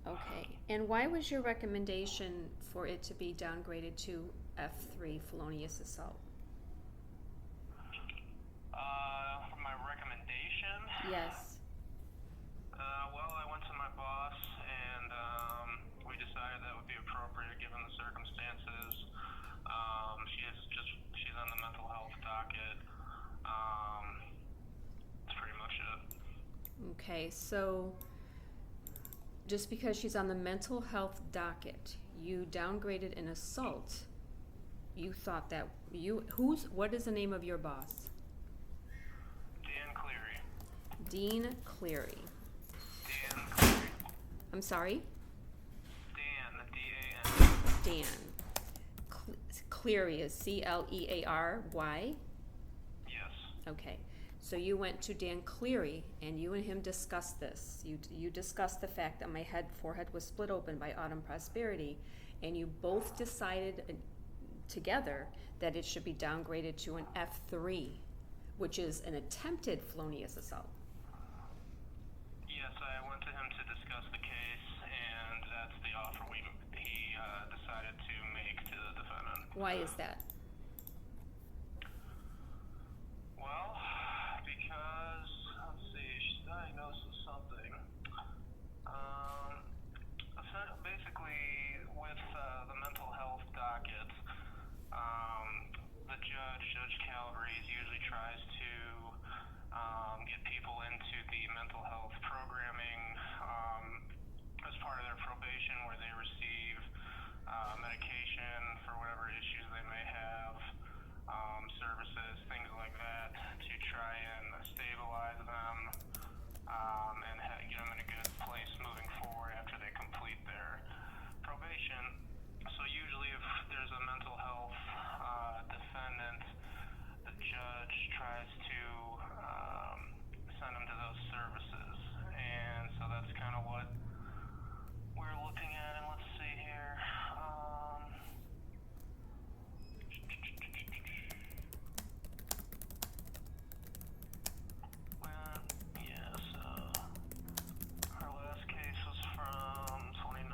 Okay, and why was your recommendation for it to be downgraded to F3, felonious assault? My recommendation? Yes. Well, I went to my boss, and we decided that would be appropriate given the circumstances. She's on the mental health docket. That's pretty much it. Okay, so just because she's on the mental health docket, you downgraded an assault. You thought that what is the name of your boss? Dan Cleary. Dean Cleary. Dan Cleary. I'm sorry? Dan, D-A-N. Dan. Cleary is C-L-E-A-R-Y? Yes. Okay. So you went to Dan Cleary and you and him discussed this. You discussed the fact that my forehead was split open by autumn prosperity, and you both decided together that it should be downgraded to an F3, which is an attempted felonious assault. Yes, I went to him to discuss the case, and that's the offer he decided to make to the defendant. Why is that? Well, because, let's see, she's diagnosed with something. Basically, with the mental health docket, the Judge Calabrese, usually tries to get people into the mental health programming as part of their probation, where they receive medication for whatever issues they may have, services, things like that, to try and stabilize them and get them in a good place moving forward after they complete their probation. So usually if there's a mental health defendant, the judge tries to send them to those services. And so that's kind of what we're looking at. And let's see here. Her last case was from 2019.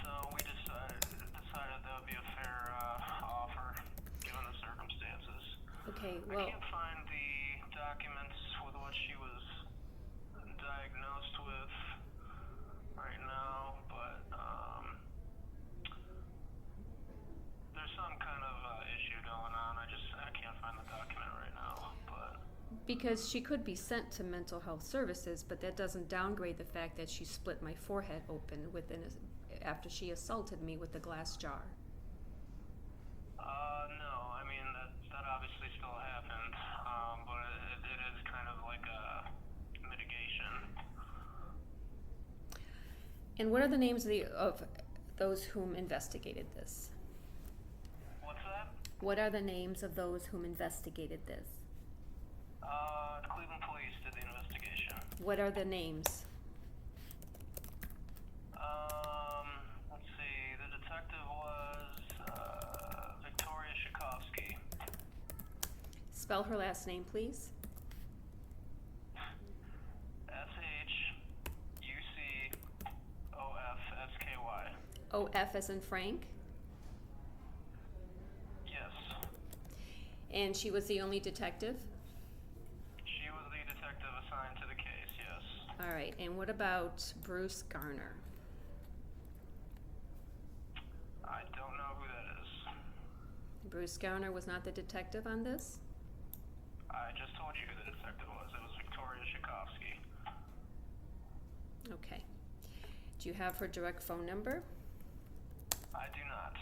So we decided that would be a fair offer, given the circumstances. Okay, well, I can't find the documents with what she was diagnosed with right now, but there's some kind of issue going on. I can't find the document right now, but because she could be sent to mental health services, but that doesn't downgrade the fact that she split my forehead open after she assaulted me with the glass jar. No, I mean, that obviously still happened, but it is kind of like a mitigation. And what are the names of those whom investigated this? What's that? What are the names of those whom investigated this? Cleveland Police did the investigation. What are the names? Let's see, the detective was Victoria Tchaikovsky. Spell her last name, please. S-H-U-C-O-F-S-K-Y. O-F as in Frank? Yes. And she was the only detective? She was the detective assigned to the case, yes. All right, and what about Bruce Garner? I don't know who that is. Bruce Garner was not the detective on this? I just told you who the detective was. It was Victoria Tchaikovsky. Okay. Do you have her direct phone number? I do not.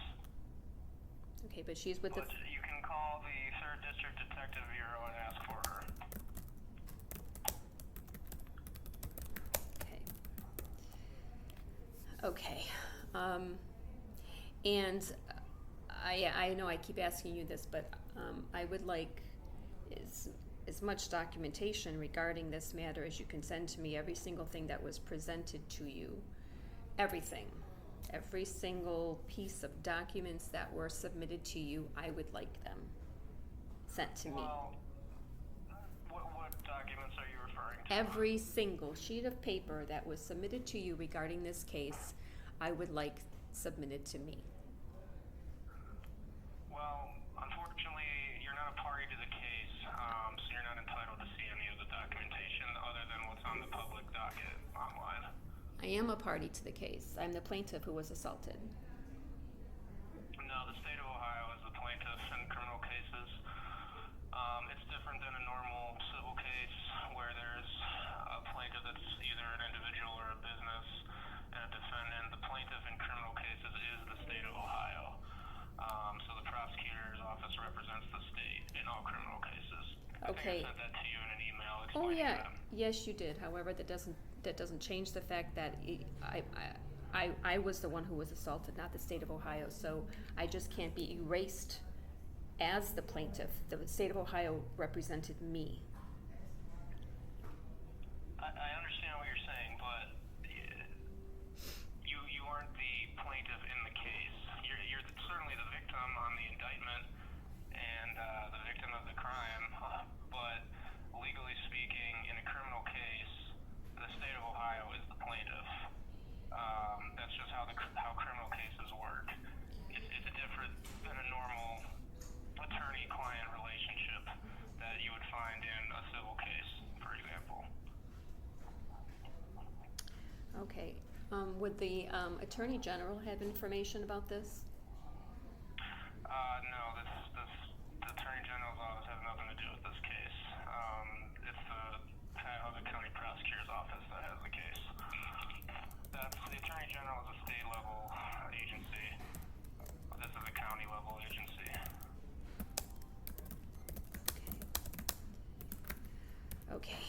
Okay, but she's with But you can call the 3rd District Detective Bureau and ask for her. Okay. And I know I keep asking you this, but I would like as much documentation regarding this matter as you can send to me, every single thing that was presented to you. Everything. Every single piece of documents that were submitted to you, I would like them sent to me. Well, what documents are you referring to? Every single sheet of paper that was submitted to you regarding this case, I would like submitted to me. Well, unfortunately, you're not a party to the case, so you're not entitled to see any of the documentation other than what's on the public docket online. I am a party to the case. I'm the plaintiff who was assaulted. No, the state of Ohio is the plaintiff in criminal cases. It's different than in Okay. I sent that to you in an email Oh, explaining yeah, that. yes, you did. However, that doesn't change the fact that I was the one who was assaulted, not the state of Ohio. So I just can't be erased as the plaintiff. The state of Ohio represented me. I understand what you're saying, but you aren't the plaintiff in the case. You're certainly the victim on the indictment and the victim of the crime, but legally speaking, in a criminal case, the state of Ohio is the plaintiff. That's just how criminal cases work. It's different than a normal attorney-client relationship that you would find in a civil case, for example. Okay. Would the Attorney General have information about this? No, the Attorney General's office has nothing to do with this case. It's the Cuyahoga County Prosecutor's office that has the case. The Attorney General is a state-level agency. This is a county-level agency. Okay.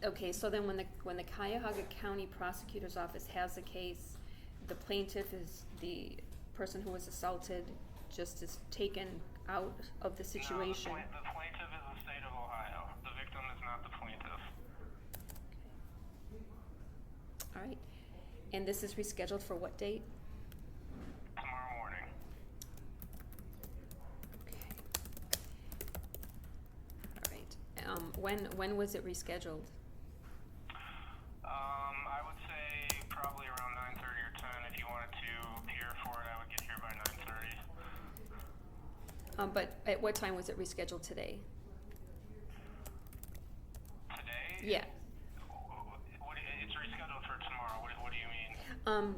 Okay, so then when the Cuyahoga County Prosecutor's Office has a case, the plaintiff is the person who was assaulted, just is taken out of the situation. No, the plaintiff is the state of Ohio. The victim is not the plaintiff. All right. And this is rescheduled for what date? Tomorrow morning. Okay. All right. When was it rescheduled? I would say probably around 9:30 or 10. If you wanted to appear for it, I would get here by 9:30. But at what time was it rescheduled today? Today? Yeah. It's rescheduled for tomorrow. What do you mean?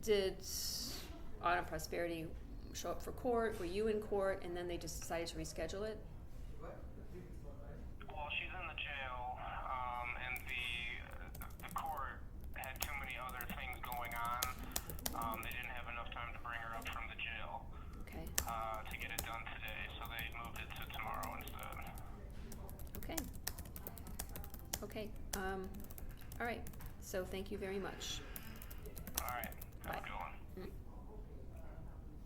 Did Autumn Prosperity show up for court? Were you in court, and then they just decided to reschedule it? Well, she's in the jail, and the court had too many other things going on. They didn't have enough time to bring her up from the jail. Okay. To get it done today, so they moved it to tomorrow instead. Okay. Okay. All right. So thank you very much.